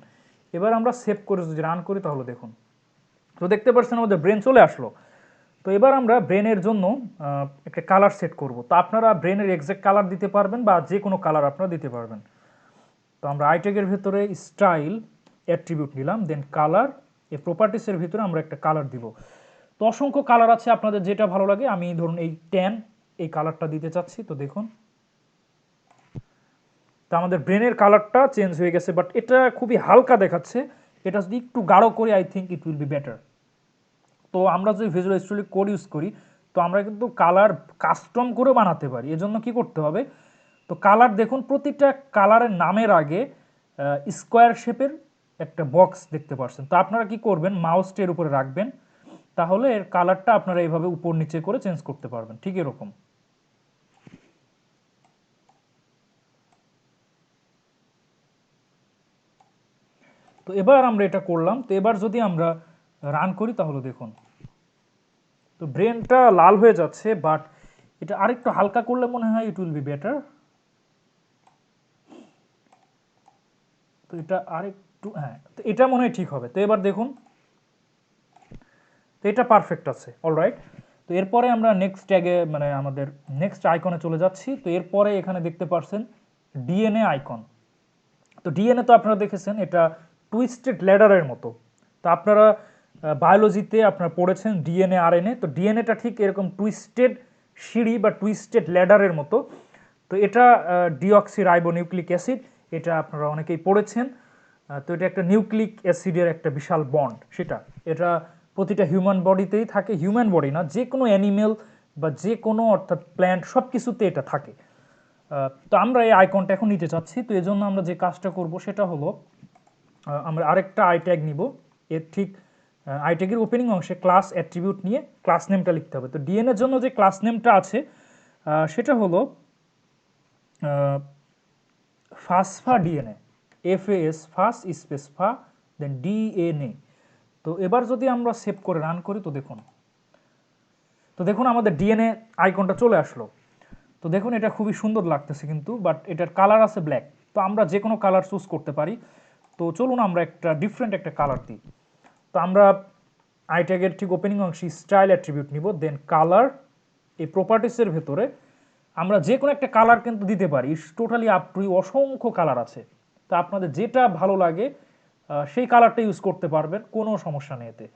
এবার আমরা সেভ করে যদি রান করি তাহলে দেখুন, তো দেখতে পাচ্ছেন আমাদের ব্রেন চলে আসলো। তো এবার আমরা ব্রেনের জন্য একটা কালার সেট করব। তো আপনারা ব্রেনের এক্সাক্ট কালার দিতে পারবেন বা যে কোনো কালার আপনারা দিতে পারবেন। তো আমরা আই ট্যাগের ভিতরে স্টাইল অ্যাট্রিবিউট নিলাম, দেন কালার এই প্রপার্টিসের ভিতরে আমরা একটা কালার দিব। তো অসংখ্য কালার আছে, আপনাদের যেটা ভালো লাগে। আমি ধরুন এই 10 এই কালারটা দিতে চাচ্ছি। তো দেখুন, তো আমাদের ব্রেনের কালারটা চেঞ্জ হয়ে গেছে, বাট এটা খুবই হালকা দেখাচ্ছে। এটা যদি একটু গাঢ় করি I think it will be better. তো আমরা যদি ভিজুয়াল স্টুডিও কোড ইউজ করি, তো আমরা কিন্তু কালার কাস্টম করে বানাতে পারি। এজন্য কি করতে হবে, তো কালার দেখুন প্রতিটা কালারের নামের আগে স্কোয়ার শেপের একটা বক্স দেখতে পাচ্ছেন। তো আপনারা কি করবেন, মাউসটা এর উপরে রাখবেন, তাহলে এর কালারটা আপনারা এইভাবে উপর নিচে করে চেঞ্জ করতে পারবেন, ঠিক এরকম। তো এবার আমরা এটা করলাম। তো এবার যদি আমরা রান করি তাহলে দেখুন, তো ব্রেনটা লাল হয়ে যাচ্ছে, বাট এটা আরেকটু হালকা করলে মনে হয় ইট উইল বি বেটার। তো এটা আরেকটু, হ্যাঁ, তো এটা মনে হয় ঠিক হবে। তো এবার দেখুন, তো এটা পারফেক্ট আছে, অলরাইট। তো এরপরে আমরা নেক্সট ট্যাগে মানে আমাদের নেক্সট আইকনে চলে যাচ্ছি। তো এরপরে এখানে দেখতে পাচ্ছেন ডিএনএ আইকন। তো ডিএনএ তো আপনারা দেখেছেন এটা টুইস্টেড ল্যাডারের মতো। তো আপনারা বায়োলজিতে আপনারা পড়েছেন ডিএনএ আরএনএ। তো ডিএনএটা ঠিক এরকম টুইস্টেড সিঁড়ি বা টুইস্টেড ল্যাডারের মতো। তো এটা ডিঅক্সিরাইবোনিউক্লিক অ্যাসিড, এটা আপনারা অনেকেই পড়েছেন। তো এটা একটা নিউক্লিক অ্যাসিডের একটা বিশাল বন্ড, সেটা এটা প্রতিটা হিউম্যান বডিতেই থাকে। হিউম্যান বডি না, যে কোনো অ্যানিমেল বা যে কোনো অর্থাৎ প্ল্যান্ট সব কিছুতে এটা থাকে। তো আমরা এই আইকনটা এখন নিতে চাচ্ছি। তো এই জন্য আমরা যে কাজটা করব সেটা হলো আমরা আরেকটা আই ট্যাগ নিব। এর ঠিক আই ট্যাগের ওপেনিং অংশে ক্লাস অ্যাট্রিবিউট নিয়ে ক্লাস নেমটা লিখতে হবে। তো ডিএনএ এর জন্য যে ক্লাস নেমটা আছে সেটা হলো ফাসফা ডিএনএ, FAS ফাস স্পেস ফা, দেন DNA। তো এবার যদি আমরা সেভ করে রান করি তো দেখুন আমাদের DNA আইকনটা চলে আসলো। তো দেখুন এটা খুবই সুন্দর লাগতেছে কিন্তু, বাট এটার কালার আছে ব্ল্যাক। তো আমরা যে কোনো কালার চুজ করতে পারি। তো চলুন আমরা একটা ডিফারেন্ট একটা কালার দিই। তো আমরা আই ট্যাগের ঠিক ওপেনিং অংশে স্টাইল অ্যাট্রিবিউট নিব, দেন কালার, এই প্রপার্টিসের ভেতরে আমরা যে কোনো একটা কালার কিন্তু দিতে পারি। টোটালি আপ টু, অসংখ্য কালার আছে। তো আপনাদের যেটা ভালো লাগে সেই কালারটা ইউজ করতে পারবেন, কোনো সমস্যা নেই এতে।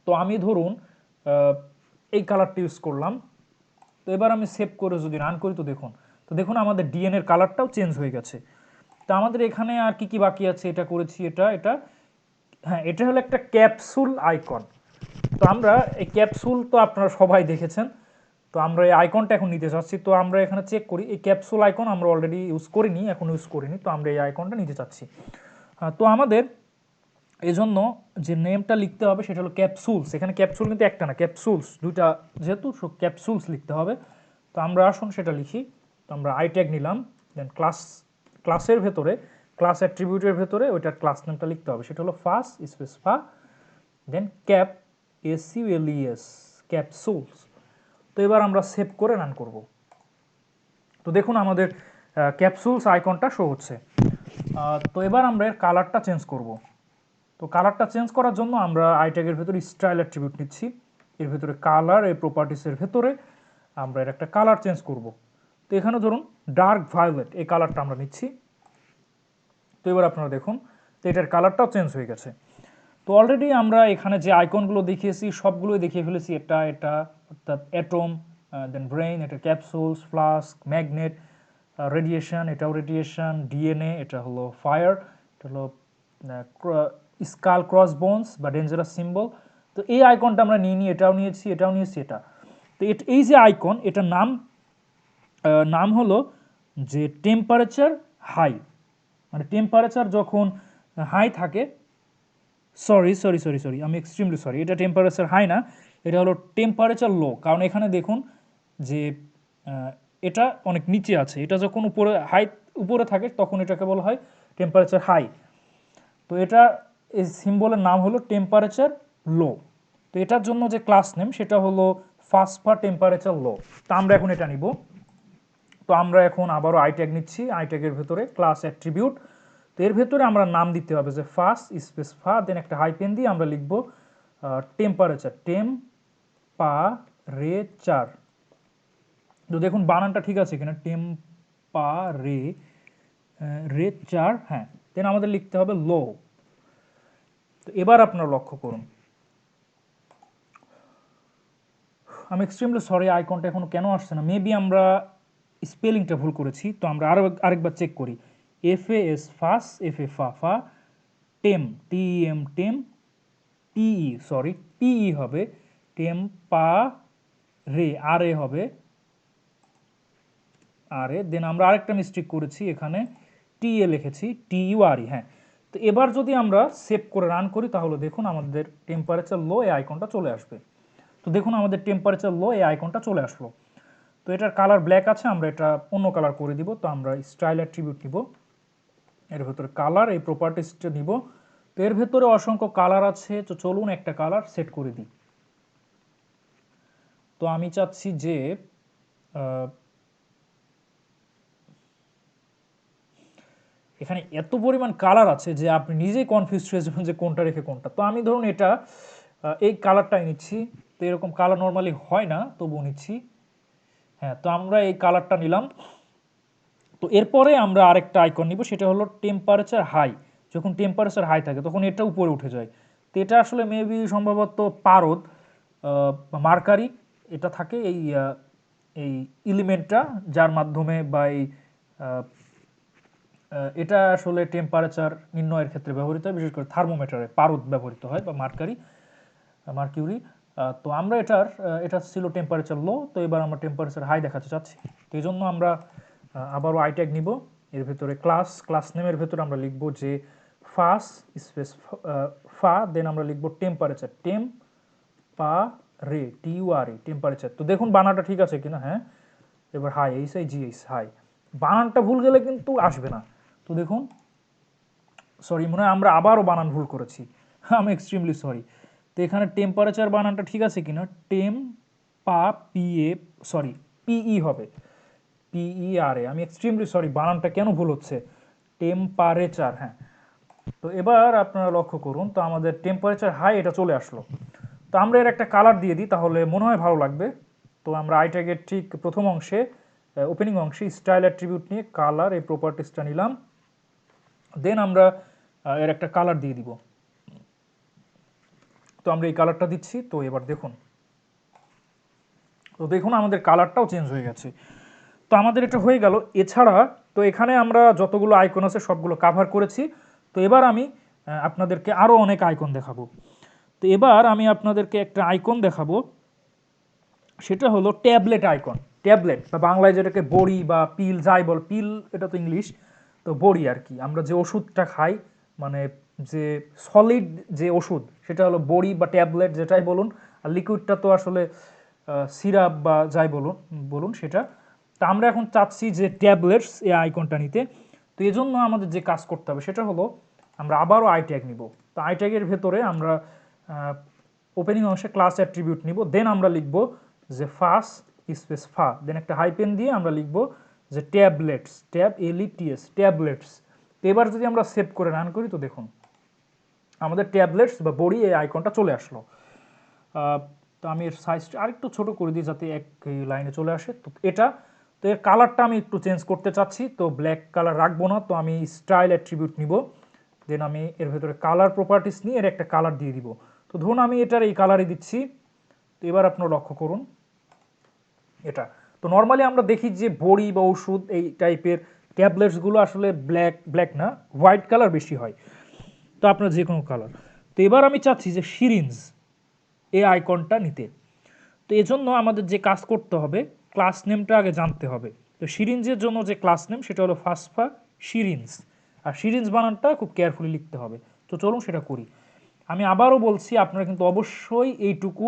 তো আমি ধরুন এই কালারটা ইউজ করলাম। তো এবার আমি সেভ করে যদি রান করি তো দেখুন আমাদের ডিএনএর কালারটাও চেঞ্জ হয়ে গেছে। তো আমাদের এখানে আর কি কি বাকি আছে, এটা করেছি, এটা হ্যাঁ, এটা হলো একটা ক্যাপসুল আইকন। তো আমরা এই ক্যাপসুল তো আপনারা সবাই দেখেছেন। তো আমরা এই আইকনটা এখন নিতে চাচ্ছি। তো আমরা এখানে চেক করি, এই ক্যাপসুল আইকন আমরা অলরেডি ইউজ করিনি, এখন ইউজ করিনি। তো আমরা এই আইকনটা নিতে চাচ্ছি। তো আমাদের এই জন্য যে নেমটা লিখতে হবে সেটা হলো ক্যাপসুলস। এখানে ক্যাপসুল কিন্তু একটা না, ক্যাপসুলস দুইটা, যেহেতু ক্যাপসুলস লিখতে হবে। তো আমরা আসুন সেটা লিখি। তো আমরা আই ট্যাগ নিলাম, দেন ক্লাসের ভেতরে, ক্লাস অ্যাট্রিবিউটের ভেতরে ওইটার ক্লাস নেমটা লিখতে হবে, সেটা হলো ফাস স্পেস ফা, দেন SULES, ক্যাপসুলস। তো এবার আমরা সেভ করে রান করব। তো দেখুন আমাদের ক্যাপসুলস আইকনটা শো হচ্ছে। তো এবার আমরা এর কালারটা চেঞ্জ করব। তো কালারটা চেঞ্জ করার জন্য আমরা আই ট্যাগের ভেতরে স্টাইল অ্যাট্রিবিউট নিচ্ছি, এর ভেতরে কালার, এই প্রপার্টিসের ভেতরে আমরা এর একটা কালার চেঞ্জ করব। তো এখানে ধরুন ডার্ক ভায়োলেট, এই কালারটা আমরা নিচ্ছি। তো এবার আপনারা দেখুন, তো এটার কালারটাও চেঞ্জ হয়ে গেছে। তো অলরেডি আমরা এখানে যে আইকনগুলো দেখিয়েছি সবগুলোই দেখিয়ে ফেলেছি। এটা অর্থাৎ অ্যাটম, দেন ব্রেইন, এটা ক্যাপসুলস, ফ্লাস্ক, ম্যাগনেট, রেডিয়েশন, এটাও রেডিয়েশন, ডিএনএ, এটা হলো ফায়ার, এটা হলো স্কাল ক্রস বোনস বা ডেঞ্জারাস সিম্বল। তো এই আইকনটা আমরা নিয়ে এটাও নিয়েছি, এটাও নিয়েছি, এটা। তো এই যে আইকন, এটার নাম হলো যে টেম্পারেচার হাই, মানে টেম্পারেচার যখন হাই থাকে, সরি, আমি এক্সট্রিমলি সরি, এটা টেম্পারেচার হাই না, এটা হলো টেম্পারেচার লো। কারণ এখানে দেখুন যে এটা অনেক নিচে আছে, এটা যখন উপরে থাকে তখন এটাকে বলা হয় টেম্পারেচার হাই। তো এটা, এই সিম্বলের নাম হলো টেম্পারেচার লো। তো এটার জন্য যে ক্লাস নেম সেটা হলো ফাস্ট টেম্পারেচার লো। তো আমরা এখন এটা নিব। তো আমরা এখন আবারও আই ট্যাগ নিচ্ছি, আই ট্যাগের ভেতরে ক্লাস অ্যাট্রিবিউট। তো এর ভেতরে আমরা নাম দিতে হবে যে ফাস্ট স্পেস ফা, দেন একটা হাইপেন দিয়ে আমরা লিখব টেম্পারেচার, টেম্পারেচার। তো দেখুন বানানটা ঠিক আছে কিনা, টেম্পারেচার, হ্যাঁ। দেন আমাদের লিখতে হবে লো। তো এবার আপনারা লক্ষ্য করুন, আমি এক্সট্রিমলি সরি, আইকনটা এখনো কেন আসছে না, মেবি আমরা স্পেলিংটা ভুল করেছি। তো আমরা আরেকবার চেক করি। FAS ফাস, FA ফা ফা, টেম TEM টেম, PE হবে টেম্পা রে, RA হবে RA। দেন আমরা আরেকটা মিস্টেক করেছি, এখানে TE লিখেছি TURE, হ্যাঁ। তো এবার যদি আমরা সেভ করে রান করি তাহলে দেখুন আমাদের টেম্পারেচার লো এই আইকনটা চলে আসবে। তো দেখুন আমাদের টেম্পারেচার লো এই আইকনটা চলে আসলো। তো এটার কালার ব্ল্যাক আছে, আমরা এটা অন্য কালার করে দিব। তো আমরা স্টাইল অ্যাট্রিবিউট নিব, এর ভেতরে কালার, এই প্রপার্টিসটা নিব। তো এর ভেতরে অসংখ্য কালার আছে, তো চলুন একটা কালার সেট করে দিই। তো আমি চাচ্ছি যে এখানে এত পরিমাণ কালার আছে যে আপনি নিজেই কনফিউজ হয়ে যাবেন যে কোনটা রেখে কোনটা। তো আমি ধরুন এটা এই কালারটাই নিচ্ছি। তো এরকম কালার নর্মালি হয় না, তবুও নিচ্ছি। হ্যাঁ, তো আমরা এই কালারটা নিলাম। তো এরপরে আমরা আরেকটা আইকন নিব, সেটা হলো টেম্পারেচার হাই। যখন টেম্পারেচার হাই থাকে তখন এটা উপরে উঠে যায়। তো এটা আসলে মেবি সম্ভবত পারদ বা মার্কারি, এটা থাকে এই এলিমেন্টটা, যার মাধ্যমে বা এটা আসলে টেম্পারেচার নির্ণয়ের ক্ষেত্রে ব্যবহৃত হয়, বিশেষ করে থার্মোমিটারে পারদ ব্যবহৃত হয় বা মার্কিউরি। তো আমরা এটা ছিল টেম্পারেচার লো। তো এবার আমরা টেম্পারেচার হাই দেখাতে চাচ্ছি। তো এই জন্য আমরা আবারও আই ট্যাগ নিব, এর ভেতরে ক্লাস নেমের ভেতরে আমরা লিখব যে ফাস স্পেস ফা, দেন আমরা লিখব টেম্পারেচার, TURE, টেম্পারেচার। তো দেখুন বানানটা ঠিক আছে কিনা, হ্যাঁ। এবার হাই, HIGH, হাই। বানানটা ভুল গেলে কিন্তু আসবে না। তো দেখুন সরি, মনে হয় আমরা আবারও বানান ভুল করেছি, আমি এক্সট্রিমলি সরি। তো এখানে টেম্পারেচার বানানটা ঠিক আছে কিনা, সরি পিই হবে, PERA, আমি এক্সট্রিমলি সরি, বানানটা কেন ভুল হচ্ছে, টেম্পারেচার, হ্যাঁ। তো এবার আপনারা লক্ষ্য করুন, তো আমাদের টেম্পারেচার হাই এটা চলে আসলো। তো আমরা এর একটা কালার দিয়ে দিই, তাহলে মনে হয় ভালো লাগবে। তো আমরা আই ট্যাগের ঠিক প্রথম অংশে, ওপেনিং অংশে স্টাইল অ্যাট্রিবিউট নিয়ে কালার এই প্রপার্টিসটা নিলাম, দেন আমরা এর একটা কালার দিয়ে দিব। তো আমরা এই কালারটা দিচ্ছি। তো এবার দেখুন, তো দেখুন আমাদের কালারটাও চেঞ্জ হয়ে গেছে। তো আমাদের এটা হয়ে গেল। এছাড়া তো এখানে আমরা যতগুলো আইকন আছে সবগুলো কাভার করেছি। তো এবার আমি আপনাদেরকে আরও অনেক আইকন দেখাবো। তো এবার আমি আপনাদেরকে একটা আইকন দেখাবো, সেটা হলো ট্যাবলেট আইকন। ট্যাবলেট বা বাংলায় যেটাকে বড়ি বা পিল যাই বল, পিল এটা তো ইংলিশ, তো বড়ি আর কি, আমরা যে ওষুধটা খাই, মানে যে সলিড যে ওষুধ, সেটা হলো বড়ি বা ট্যাবলেট যেটাই বলুন। আর লিকুইডটা তো আসলে সিরাপ বা যাই বলুন বলুন সেটা। তা আমরা এখন চাচ্ছি যে ট্যাবলেটস এই আইকনটা নিতে। তো এই জন্য আমাদের যে কাজ করতে হবে সেটা হলো আমরা আবারও আই ট্যাগ নিব। তো আই ট্যাগের ভেতরে আমরা ওপেনিং অংশে ক্লাস অ্যাট্রিবিউট নিব, দেন আমরা লিখব যে ফার্স্ট স্পেস ফা, দেন একটা হাইপেন দিয়ে আমরা লিখব যে ট্যাবলেটস, TABLETS, ট্যাবলেটস। তো এবার যদি আমরা সেভ করে রান করি, তো দেখুন আমাদের ট্যাবলেটস বা বড়ি এই আইকনটা চলে আসলো। তো আমি এর সাইজটা আরেকটু ছোট করে দিই যাতে এক লাইনে চলে আসে। তো এটা, তো এর কালারটা আমি একটু চেঞ্জ করতে চাচ্ছি, তো ব্ল্যাক কালার রাখবো না, তো আমি স্টাইল অ্যাট্রিবিউট নিব, দেন আমি এর ভেতরে কালার প্রপার্টিস নিয়ে এর একটা কালার দিয়ে দিব। তো ধরুন আমি এটার এই কালারই দিচ্ছি। তো এবার আপনারা লক্ষ্য করুন এটা। তো নর্মালি আমরা দেখি যে বড়ি বা ওষুধ এই টাইপের ট্যাবলেটসগুলো আসলে ব্ল্যাক না, হোয়াইট কালার বেশি হয়। তো আপনার যে কোনো কালার। তো এবার আমি চাচ্ছি যে সিরিঞ্জ এই আইকনটা নিতে। তো এজন্য আমাদের যে কাজ করতে হবে, ক্লাস নেমটা আগে জানতে হবে। তো সিরিঞ্জের জন্য যে ক্লাস নেম সেটা হলো ফাসফা সিরিঞ্জ, আর সিরিঞ্জ বানানটা খুব কেয়ারফুলি লিখতে হবে। তো চলুন সেটা করি। আমি আবারও বলছি, আপনারা কিন্তু অবশ্যই এইটুকু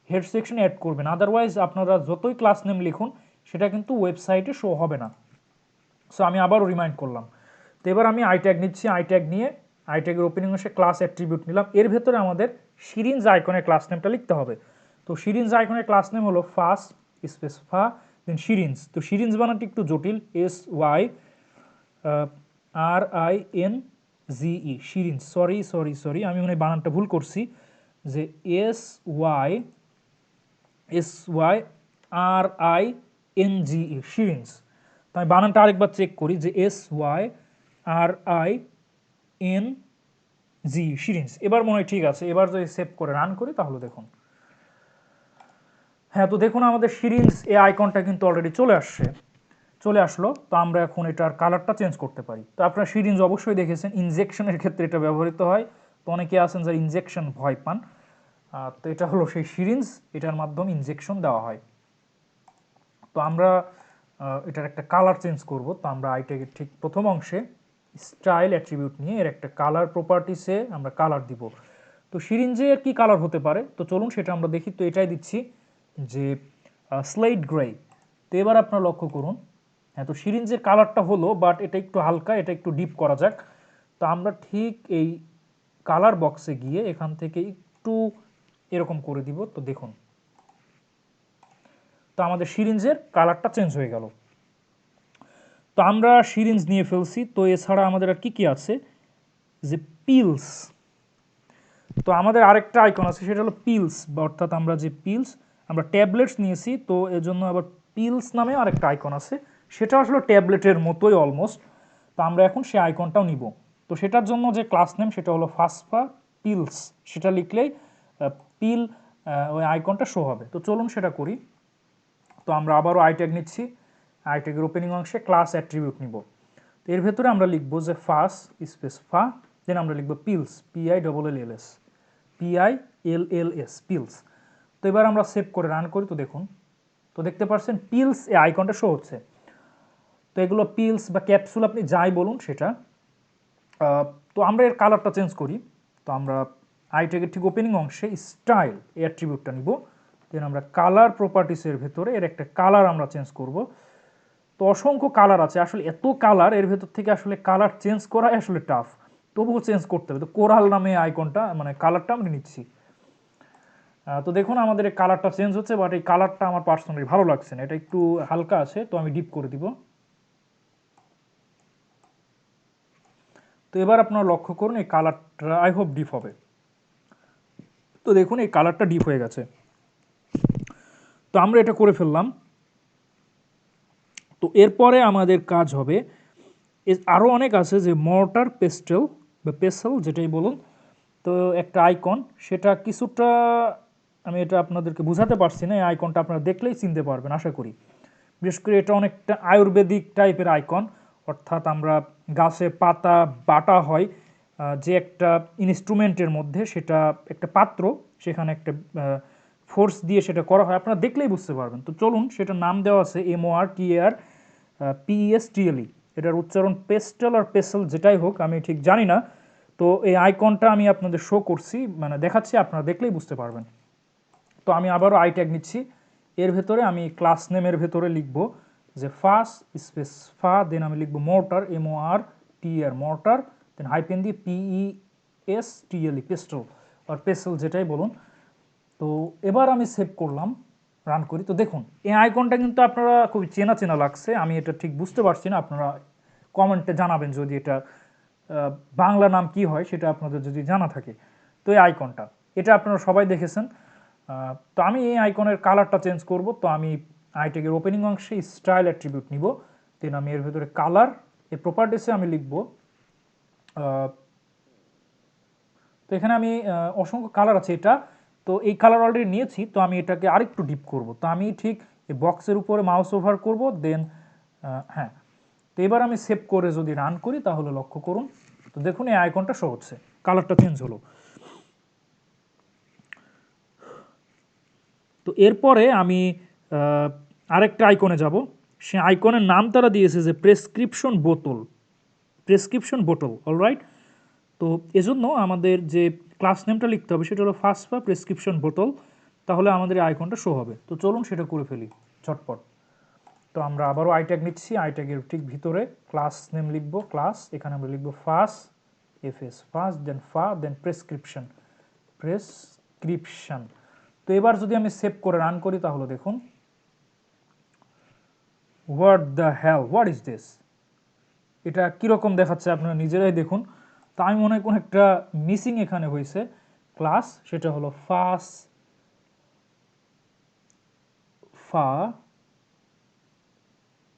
হেড সেকশনে অ্যাড করবেন, আদারওয়াইজ আপনারা যতই ক্লাস নেম লিখুন সেটা কিন্তু ওয়েবসাইটে শো হবে না। সো আমি আবারও রিমাইন্ড করলাম। তো এবার আমি আই ট্যাগ নিচ্ছি, আই ট্যাগ নিয়ে আই ট্যাগের ওপেনিং অংশে ক্লাস অ্যাট্রিবিউট নিলাম, এর ভেতরে আমাদের সিরিঞ্জ আইকনের ক্লাস নেমটা লিখতে হবে। তো সিরিঞ্জ আইকনের ক্লাস নেম হলো ফার্স্ট স্পেস ফা, দেন সিরিঞ্জ। তো সিরিঞ্জ বানানটি একটু জটিল, SYRINGE, সিরিঞ্জ। সরি আমি মনে হয় বানানটা ভুল করছি, যে SYRINGE, সিরিঞ্জ। তো আমি বানানটা আরেকবার চেক করি, যে SYRING, সিরিঞ্জ। এবার মনে হয় ঠিক আছে। এবার যদি সেভ করে রান করি তাহলে দেখুন, হ্যাঁ, তো দেখুন আমাদের সিরিঞ্জ এই আইকনটা কিন্তু অলরেডি চলে আসলো। তো আমরা এখন এটার কালারটা চেঞ্জ করতে পারি। তো আপনারা সিরিঞ্জ অবশ্যই দেখেছেন, ইনজেকশনের ক্ষেত্রে এটা ব্যবহৃত হয়। তো অনেকে আছেন যারা ইনজেকশন ভয় পান, তো এটা হলো সেই সিরিঞ্জ, এটার মাধ্যমে ইনজেকশন দেওয়া হয়। তো আমরা এটার একটা কালার চেঞ্জ করব। তো আমরা আইটেকের ঠিক প্রথম অংশে স্টাইল অ্যাট্রিবিউট নিয়ে এর একটা কালার প্রপার্টিসে আমরা কালার দিব। তো সিরিঞ্জের কি কালার হতে পারে, তো চলুন সেটা আমরা দেখি। তো এটাই দিচ্ছি যে স্লেট গ্রে। তো এবার আপনারা লক্ষ্য করুন, হ্যাঁ, তো সিরিঞ্জের কালারটা হলো, বাট এটা একটু হালকা, এটা একটু ডিপ করা যাক। তো আমরা ঠিক এই কালার বক্সে গিয়ে এখান থেকে একটু এরকম করে দিব। তো দেখুন, তো আমাদের সিরিঞ্জের কালারটা চেঞ্জ হয়ে গেল। তো আমরা সিরিঞ্জ নিয়ে ফেলছি। তো এছাড়া আমাদের আর কি কি আছে, যে পিলস। তো আমাদের আরেকটা আইকন আছে, সেটা হলো পিলস, বা অর্থাৎ আমরা যে পিলস, আমরা ট্যাবলেটস নিয়েছি, তো এর জন্য আবার পিলস নামে আরেকটা আইকন আছে, সেটা আসলে ট্যাবলেটের মতোই অলমোস্ট। তো আমরা এখন সেই আইকনটাও নিব। তো সেটার জন্য যে ক্লাস নেম সেটা হলো ফাসফা পিলস, সেটা লিখলেই পিল ওই আইকনটা শো হবে। তো চলুন সেটা করি। তো আমরা আবারও আই ট্যাগ নিচ্ছি, আই ট্যাগের ওপেনিং অংশে ক্লাস অ্যাট্রিবিউট নিব। তো এর ভেতরে আমরা লিখব যে ফার্স্ট স্পেস ফা, দেন আমরা লিখব পিলস, PILLS, পিলস। তো এবার আমরা সেভ করে রান করি। তো দেখুন, তো দেখতে পাচ্ছেন পিলস এই আইকনটা শো হচ্ছে। তো এগুলো পিলস বা ক্যাপসুল আপনি যাই বলুন সেটা। তো আমরা এর কালারটা চেঞ্জ করি। তো আমরা আই ট্যাগের ঠিক ওপেনিং অংশে স্টাইল এই অ্যাট্রিবিউটটা নিব, দেন আমরা কালার প্রপার্টিসের ভেতরে এর একটা কালার আমরা চেঞ্জ করব। তো অসংখ্য কালার আছে, আসলে এত কালার, এর ভেতর থেকে আসলে কালার চেঞ্জ করাই আসলে টাফ। তবুও চেঞ্জ করতে হবে। তো কোরাল নামে আইকনটা মানে কালারটা আমি নিচ্ছি। তো দেখুন আমাদের এই কালারটা চেঞ্জ হচ্ছে, বাট এই কালারটা আমার পার্সোনালি ভালো লাগছে না, এটা একটু হালকা আছে, তো আমি ডিপ করে দিব। তো এবার আপনারা লক্ষ্য করুন এই কালারটা আই হোপ ডিপ হবে। তো দেখুন এই কালারটা ডিপ হয়ে গেছে। তো আমরা এটা করে ফেললাম। তো এরপরে আমাদের কাজ হবে, আরও অনেক আছে যে মর্টার পেস্টেল বা পেসেল যেটাই বলুন, তো একটা আইকন, সেটা কিছুটা আমি এটা আপনাদেরকে বোঝাতে পারছি না, এই আইকনটা আপনারা দেখলেই চিনতে পারবেন আশা করি। বিশেষ করে এটা অনেকটা আয়ুর্বেদিক টাইপের আইকন, অর্থাৎ আমরা গাছে পাতা বাটা হয় যে একটা ইনস্ট্রুমেন্টের মধ্যে, সেটা একটা পাত্র, সেখানে একটা ফোর্স দিয়ে সেটা করা হয়, আপনারা দেখলেই বুঝতে পারবেন। তো চলুন সেটার নাম দেওয়া আছে MORTAR PESTLE, এটার উচ্চারণ পেস্টেল আর পেসেল যেটাই হোক, আমি ঠিক জানি না। তো এই আইকনটা আমি আপনাদের শো করছি, মানে দেখাচ্ছি, আপনারা দেখলেই বুঝতে পারবেন। তো আমি আবারও আই ট্যাগ নিচ্ছি, এর ভেতরে আমি ক্লাস নেমের ভেতরে লিখব যে ফাস স্পেস ফা, দেন আমি লিখব মোর্টার MORTAR মোর্টার, দেন হাইপেন দিয়ে PESTLE পেস্টল আর পেসেল যেটাই বলুন। তো এবার আমি সেভ করলাম, রান করি। তো দেখুন এই আইকনটা কিন্তু আপনারা খুবই চেনা চেনা লাগছে, আমি এটা ঠিক বুঝতে পারছি না, আপনারা কমেন্টে জানাবেন যদি এটা বাংলা নাম কি হয় সেটা আপনাদের যদি জানা থাকে। তো এই আইকনটা, এটা আপনারা সবাই দেখেছেন। তো আমি এই আইকনের কালারটা চেঞ্জ করব। তো আমি আইটেকের ওপেনিং অংশে স্টাইল অ্যাট্রিবিউট নিব, দেন আমি এর ভেতরে কালার, এই প্রপার্টিসে আমি লিখব, তো এখানে আমি অসংখ্য কালার আছে এটা, তো এই কালার অলরেডি নিয়েছি, তো আমি এটাকে আরেকটু ডিপ করব। তো আমি ঠিক এই বক্সের উপরে মাউস ওভার করব, দেন হ্যাঁ, তো এবার আমি সেভ করে যদি রান করি তাহলে লক্ষ্য করুন, তো দেখুন এই আইকনটা শো হচ্ছে, কালারটা চেঞ্জ হলো। তো এরপরে আমি আরেকটা আইকনে যাব, সে আইকনের নাম তারা দিয়েছে যে প্রেসক্রিপশন বোতল, অলরাইট। তো এজন্য আমাদের যে ক্লাস নেমটা লিখতে হবে সেটা হলো ফাস্টফা প্রেসক্রিপশন বোতল, তাহলে আমাদের এই আইকনটা শো হবে। তো চলুন সেটা করে ফেলি ঝটপট। তো আমরা আবারও আই ট্যাগ নিচ্ছি, আই ট্যাগের ঠিক ভিতরে ক্লাস নেম লিখবো ক্লাস, এখানে আমরা লিখবো ফাস FS ফাস্ট, দেন ফা, দেন প্রেসক্রিপশন। তো এবার যদি আমি সেভ করে রান করি তাহলে দেখুন, হোয়াট ইজ দিস, এটা কীরকম দেখাচ্ছে আপনারা নিজেরাই দেখুন। তো আমি মনে হয় কোনো একটা মিসিং এখানে হয়েছে ক্লাস, সেটা হলো ফা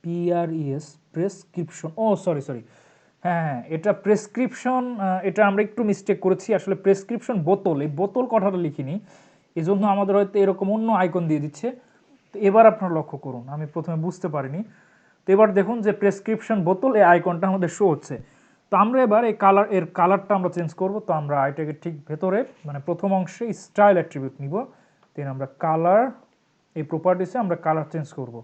PRES প্রেসক্রিপশন, ও সরি, হ্যাঁ, এটা প্রেসক্রিপশন, এটা আমরা একটু মিস্টেক করেছি, আসলে প্রেসক্রিপশন বোতল, এই বোতল কথাটা লিখিনি, এই জন্য আমাদের হয়তো এরকম অন্য আইকন দিয়ে দিচ্ছে। তো এবার আপনারা লক্ষ্য করুন, আমি প্রথমে বুঝতে পারিনি। তো এবার দেখুন যে প্রেসক্রিপশন বোতল এই আইকনটা আমাদের শো হচ্ছে। তো আমরা এবার এই কালারটা আমরা চেঞ্জ করব। তো আমরা আইটাকে ঠিক ভেতরে মানে প্রথম অংশে স্টাইল অ্যাট্রিবিউট নিব, দেন আমরা কালার, এই প্রপার্টিসে আমরা কালার চেঞ্জ করব।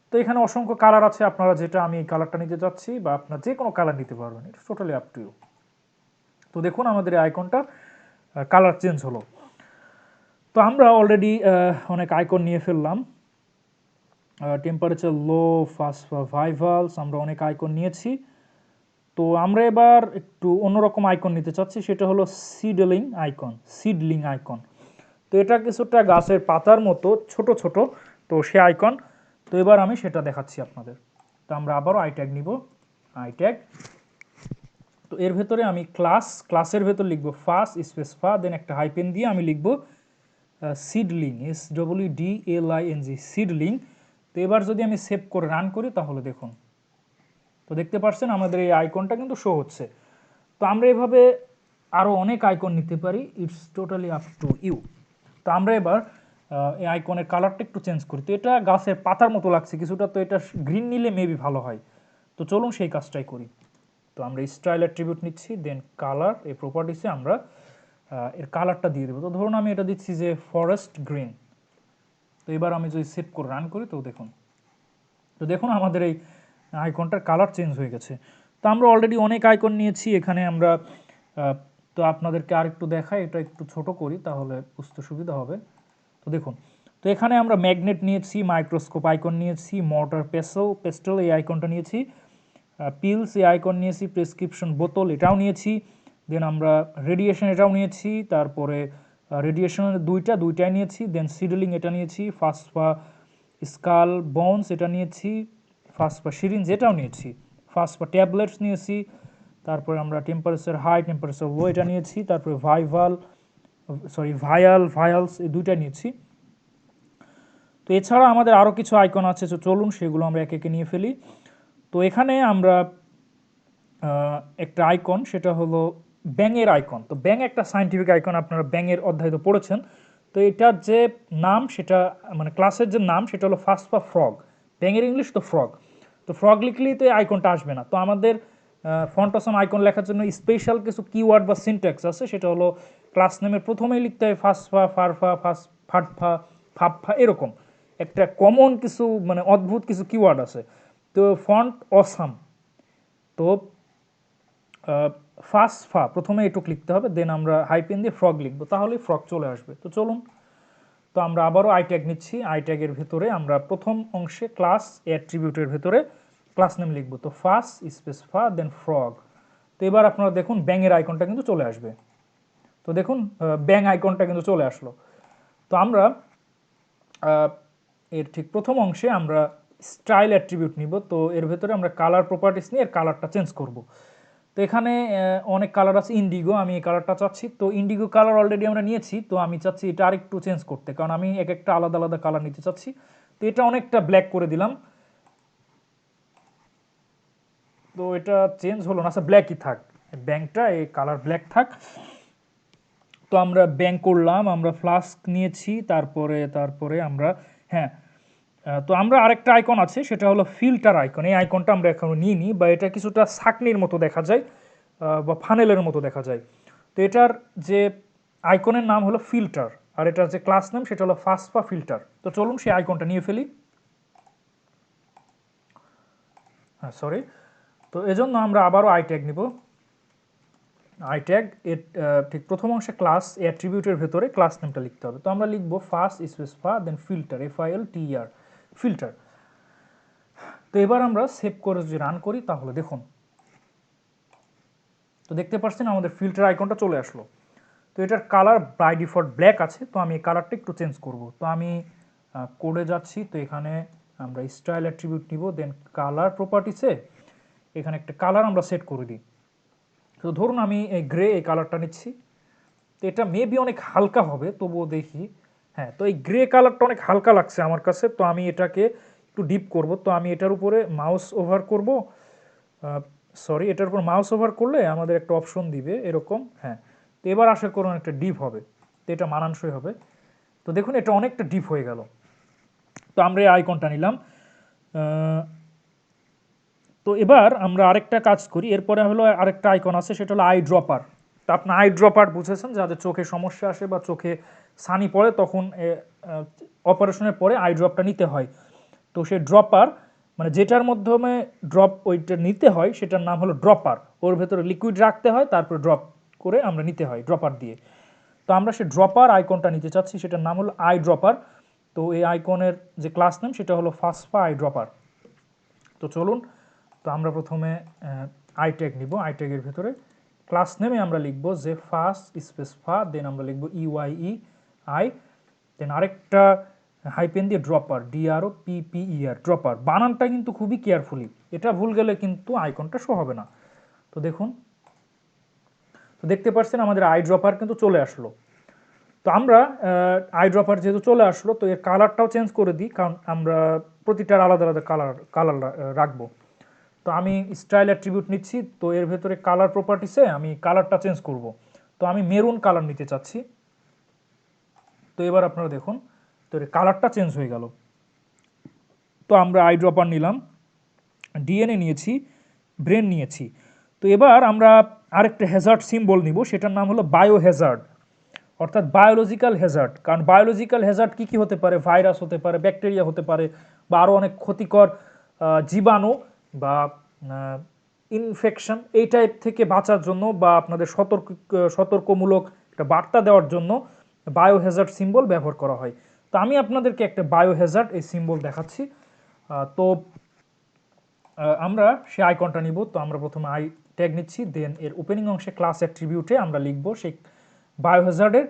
তো এখানে অসংখ্য কালার আছে, আপনারা যেটা, আমি এই কালারটা নিতে চাচ্ছি, বা আপনার যে কোনো কালার নিতে পারবেন, এটা টোটালি আপ টু ইউ। তো দেখুন আমাদের এই আইকনটা কালার চেঞ্জ হলো। তো আমরা অলরেডি অনেক আইকন নিয়ে ফেললাম, টেম্পারেচার লো, ফাস্ট ভাইভালস, আমরা অনেক আইকন নিয়েছি। তো আমরা এবার একটু অন্যরকম আইকন নিতে চাচ্ছি, সেটা হলো সিডলিং আইকন। তো এটা কিছুটা গাছের পাতার মতো ছোট ছোট, তো সে আইকন। তো এবার আমি সেটা দেখাচ্ছি আপনাদের। তো আমরা আবারও আই ট্যাগ নিব, আই ট্যাগ। তো এর ভেতরে আমি ক্লাসের ভেতর লিখবো ফাস স্পেস ফা, দেন একটা হাইপেন দিয়ে আমি লিখবো সিডলিং, SEEDLING সিডলিং। তো এবার যদি আমি সেভ করে রান করি তাহলে দেখুন, তো দেখতে পাচ্ছেন আমাদের এই আইকনটা কিন্তু শো হচ্ছে। তো আমরা এভাবে আরও অনেক আইকন নিতে পারি, it's totally up to you. তো আমরা এবার এই আইকনের কালারটা একটু চেঞ্জ করি। তো এটা গাছের পাতার মতো লাগছে কিছুটা, তো এটা গ্রিন নিলে মেবি ভালো হয়। তো চলুন সেই কাজটাই করি। তো আমরা স্টাইল অ্যাট্রিবিউট নিচ্ছি, দেন কালার, এই প্রপার্টিসে আমরা এর কালারটা দিয়ে দেবো। তো ধরুন আমি এটা দিচ্ছি যে ফরেস্ট গ্রিন। তো এবার আমি যদি সেভ করে রান করি তো দেখুন আমাদের এই আইকনটার কালার চেঞ্জ হয়ে গেছে। তো আমরা অলরেডি অনেক আইকন নিয়েছি এখানে আমরা, তো আপনাদেরকে আরেকটু দেখাই, এটা একটু ছোট করি তাহলে বুঝতে সুবিধা হবে। তো দেখুন, তো এখানে আমরা ম্যাগনেট নিয়েছি, মাইক্রোস্কোপ আইকন নিয়েছি, মর্টার পেস্টেল এই আইকনটা নিয়েছি, পিলস এই আইকন নিয়েছি, প্রেসক্রিপশন বোতল এটাও নিয়েছি, দেন আমরা রেডিয়েশন এটাও নিয়েছি, তারপরে রেডিয়েশনের দুইটাই নিয়েছি, দেন সিডলিং এটা নিয়েছি, ফাসফা স্কাল বোনস এটা নিয়েছি, ফাসফা সিরিঞ্জ এটাও নিয়েছি, ফাসফা ট্যাবলেটস নিয়েছি, তারপরে আমরা টেম্পারেচার হাই টেম্পারেচার লো এটা নিয়েছি, তারপরে ভায়ালস এই দুইটা নিয়েছি। তো এছাড়া আমাদের আরও কিছু আইকন আছে, তো চলুন সেগুলো আমরা একে একে নিয়ে ফেলি। তো এখানে আমরা একটা আইকন, সেটা হলো ব্যাঙের আইকন। তো ব্যাঙ একটা সায়েন্টিফিক আইকন, আপনারা ব্যাঙের অধ্যায় তো পড়েছেন। তো এটার যে নাম, সেটা মানে ক্লাসের যে নাম, সেটা হলো ফাসফা ফ্রগ। ব্যাঙের ইংলিশ তো ফ্রগ। তো ফ্রগ লিখলেই তো এই আইকনটা আসবে না। তো আমাদের ফন্ট অসম আইকন লেখার জন্য স্পেশাল কিছু কিওয়ার্ড বা সিনট্যাক্স আছে, সেটা হলো ক্লাস নেমের প্রথমেই লিখতে হয় ফাসফা, ফারফা, ফাটফা, ফাপফা, এরকম একটা কমন কিছু মানে অদ্ভুত কিছু কিওয়ার্ড আছে। তো ফন্ট অসাম, তো ফাসফা প্রথমে এটুক লিখতে হবে, দেন আমরা হাইপেন দিয়ে ফ্রগ লিখবো, তাহলেই ফ্রগ চলে আসবে। তো চলুন, তো আমরা আবারও আই ট্যাগ নিচ্ছি। আই ট্যাগের ভেতরে আমরা প্রথম অংশে ক্লাস অ্যাট্রিবিউটের ভেতরে ক্লাস নেম লিখবো, তো ফাস স্পেস ফা দেন ফ্রগ। তো এবার আপনারা দেখুন ব্যাঙের আইকনটা কিন্তু চলে আসবে। তো দেখুন ব্যাং আইকনটা কিন্তু চলে আসলো। তো আমরা এর ঠিক প্রথম অংশে আমরা স্টাইল অ্যাট্রিবিউট নিব। তো এর ভেতরে আমরা কালার প্রপার্টিস নিয়ে এর কালারটা চেঞ্জ করব। তো এখানে অনেক কালার আছে, ইন্ডিগো, আমি এই কালারটা চাচ্ছি। তো ইন্ডিগো কালার অলরেডি আমরা নিয়েছি, তো আমি চাচ্ছি এটা আরেকটু চেঞ্জ করতে, কারণ আমি এক একটা আলাদা আলাদা কালার নিতে চাচ্ছি। তো এটা অনেকটা ব্ল্যাক করে দিলাম। তো এটা চেঞ্জ হলো না, আচ্ছা ব্ল্যাকই থাক, ব্যাংকটা এই কালার ব্ল্যাক থাক। তো আমরা ব্যাংক করলাম, আমরা ফ্লাস্ক নিয়েছি, তারপরে আমরা হ্যাঁ, তো আমরা আরেকটা আইকন আছে, সেটা হলো ফিল্টার আইকন। এই আইকনটা আমরা এখনো নিইনি, বা এটা কিছুটা ছাকনির মতো দেখা যায় বা ফানেলের মতো দেখা যায়। তো এটার যে আইকনের নাম হলো ফিল্টার, আর এটার যে ক্লাস নাম সেটা হলো ফাসফা ফিল্টার। তো চলুন সেই আইকনটা নিয়ে ফেলি। হ্যাঁ সরি, তো এজন্য আমরা আবারও আই ট্যাগ নিব। আই ট্যাগ এর ঠিক প্রথম অংশে ক্লাস অ্যাট্রিবিউটের ভেতরে ক্লাস নেমটা লিখতে হবে। তো আমরা লিখবো ফাস স্পেস ফা দেন ফিল্টার, FILTER ফিল্টার। তো এবার আমরা সেভ করে যদি রান করি, তাহলে দেখুন, তো দেখতে পাচ্ছেন আমাদের ফিল্টার আইকনটা চলে আসলো। তো এটার কালার বাই ডিফল্ট ব্ল্যাক আছে, তো আমি এই কালারটা একটু চেঞ্জ করব। তো আমি কোডে যাচ্ছি, তো এখানে আমরা স্টাইল অ্যাট্রিবিউট নিব, দেন কালার প্রপার্টিসে এখানে একটা কালার আমরা সেট করে দিই। তো ধরুন আমি এই গ্রে এই কালারটা নিচ্ছি। তো এটা মেবি অনেক হালকা হবে, তবুও দেখি। হ্যাঁ, তো এই গ্রে কালারটা অনেক হালকা লাগছে আমার কাছে, তো আমি এটাকে একটু ডিপ করব। তো আমি এটার উপরে মাউস ওভার করব, সরি, এটার উপর মাউস ওভার করলে আমাদের একটা অপশন দিবে এরকম। হ্যাঁ, তো এবার আশা করুন একটা ডিপ হবে, তো এটা মানানসই হবে। তো দেখুন এটা অনেকটা ডিপ হয়ে গেল। তো আমরা এই আইকনটা নিলাম। তো এবার আমরা আরেকটা কাজ করি, এরপরে হলো আরেকটা আইকন আছে, সেটা হলো আই ড্রপার। তো আপনার আই ড্রপার বুঝেছেন, যাদের চোখে সমস্যা আসে বা চোখে সানি পড়ে, তখন অপারেশনের পরে আই ড্রপটা নিতে হয়। তো সেই ড্রপার মানে যেটার মাধ্যমে ড্রপ ওইটা নিতে হয়, সেটার নাম হলো ড্রপার। ওর ভেতরে লিকুইড রাখতে হয়, তারপর ড্রপ করে আমরা নিতে হয় ড্রপার দিয়ে। তো আমরা সেই ড্রপার আইকনটা নিতে চাচ্ছি, সেটার নাম হলো আই ড্রপার। তো এই আইকনের যে ক্লাস নেম সেটা হলো ফাসফা আই ড্রপার। তো চলুন, তো আমরা প্রথমে আই ট্যাগ নিব। আই ট্যাগের ভেতরে ক্লাস নেমে আমরা লিখবো যে ফাস স্পেস ফা, দেন আমরা লিখবো EYEI, দেন আরেকটা হাইপেন দিয়ে ড্রপার, DROPPER ড্রপার। বানানটা কিন্তু খুবই কেয়ারফুলি, এটা ভুল গেলে কিন্তু আইকনটা শো হবে না। তো দেখুন, তো দেখতে পাচ্ছেন আমাদের আই ড্রপার কিন্তু চলে আসলো। তো আমরা আই ড্রপার যেহেতু চলে আসলো, তো এর কালারটাও চেঞ্জ করে দিই, কারণ আমরা প্রতিটার আলাদা আলাদা কালার রাখবো। তো আমি স্টাইল অ্যাট্রিবিউট নিচ্ছি, তো এর ভেতরে কালার প্রপার্টিসে আমি কালারটা চেঞ্জ করব। তো আমি মেরুন কালার নিতে চাচ্ছি। তো এবার আপনারা দেখুন, তো এর কালারটা চেঞ্জ হয়ে গেল। তো আমরা আই ড্রপার নিলাম, DNA নিয়েছি, ব্রেন নিয়েছি। তো এবার আমরা আরেকটা হ্যাজার্ড সিম্বল নিব, সেটার নাম হলো বায়ো হ্যাজার্ড, অর্থাৎ বায়োলজিক্যাল হ্যাজার্ড। কারণ বায়োলজিক্যাল হ্যাজার্ড কী কী হতে পারে, ভাইরাস হতে পারে, ব্যাকটেরিয়া হতে পারে, বা আরও অনেক ক্ষতিকর জীবাণু বা ইনফেকশন, এই টাইপ থেকে বাঁচার জন্য বা আপনাদের সতর্কমূলক একটা বার্তা দেওয়ার জন্য বায়ো হ্যাজার্ড সিম্বল ব্যবহার করা হয়। তো আমি আপনাদেরকে একটা বায়ো হ্যাজার্ড এই সিম্বল দেখাচ্ছি। তো আমরা সে আইকনটা নিব। তো আমরা প্রথমে আই ট্যাগ নিচ্ছি, দেন এর ওপেনিং অংশে ক্লাস অ্যাট্রিবিউটে আমরা লিখব সেই বায়োহ্যাজার্ডের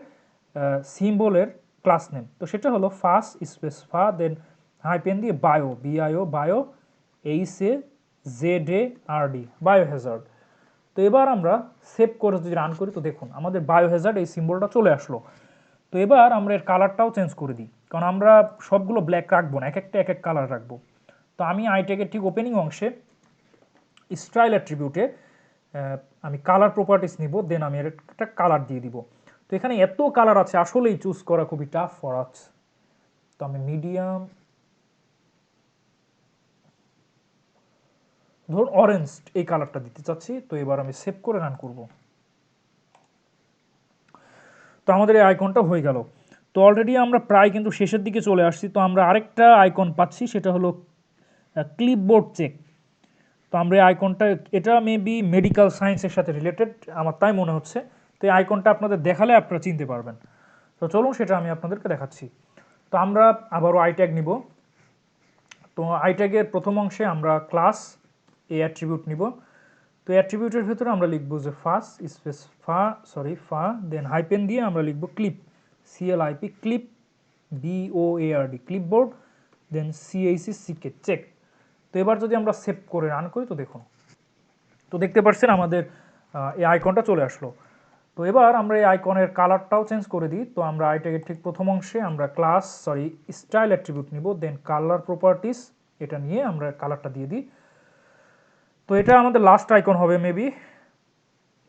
সিম্বলের ক্লাস নেম। তো সেটা হলো ফাস স্পেস ফা, দেন হাইপেন দিয়ে বায়ো, বিআইও, বায়ো HAZARD, বায়োহ্যাজার্ড। তো এবার আমরা সেভ করে যদি রান করি তো দেখুন আমাদের বায়োহ্যাজার্ড এই সিম্বলটা চলে আসলো। তো এবার আমরা এর কালারটাও চেঞ্জ করে দিই, কারণ আমরা সবগুলো ব্ল্যাক রাখবো না, এক একটা এক এক কালার রাখবো। তো আমি আইটেকের ঠিক ওপেনিং অংশে স্টাইল অ্যাট্রিবিউটে আমি কালার প্রপার্টিস নিব, দেন আমি এর একটা কালার দিয়ে দিব। তো এখানে এত কালার আছে আসলেই চুজ করা খুবই টাফ ফর আস। তো আমি মিডিয়াম, ধরুন অরেঞ্জ এই কালারটা দিতে চাচ্ছি। তো এবার আমি সেভ করে রান করব। তো আমাদের এই আইকনটা হয়ে গেল। তো অলরেডি আমরা প্রায় কিন্তু শেষের দিকে চলে আসছি। তো আমরা আরেকটা আইকন পাচ্ছি, সেটা হলো ক্লিপবোর্ড চেক। তো আমরা এই আইকনটা, এটা মেবি মেডিকেল সায়েন্সের সাথে রিলেটেড আমার তাই মনে হচ্ছে। তো এই আইকনটা আপনাদের দেখালে আপনারা চিনতে পারবেন। তো চলুন সেটা আমি আপনাদেরকে দেখাচ্ছি। তো আমরা আবারও আইট্যাগ নিব। তো আইট্যাগের প্রথম অংশে আমরা ক্লাস এই অ্যাট্রিবিউট নিব। তো অ্যাট্রিবিউটের ভেতরে আমরা লিখব যে ফাস স্পেস ফা, দেন হাইপেন দিয়ে আমরা লিখব clip, CLIP, clip BOARD, clipboard, then CHECK, check. তো এবার যদি আমরা সেভ করে রান করি তো দেখুন, তো দেখতে পাচ্ছেন আমাদের এই আইকনটা চলে আসলো। তো এবার আমরা এই আইকনের কালারটাও চেঞ্জ করে দিই। তো আমরা আইট্যাগের ঠিক প্রথম অংশে আমরা স্টাইল অ্যাট্রিবিউট নিব, দেন কালার প্রপার্টিস এটা নিয়ে আমরা কালারটা দিয়ে দিই। তো এটা আমাদের লাস্ট আইকন হবে মেবি,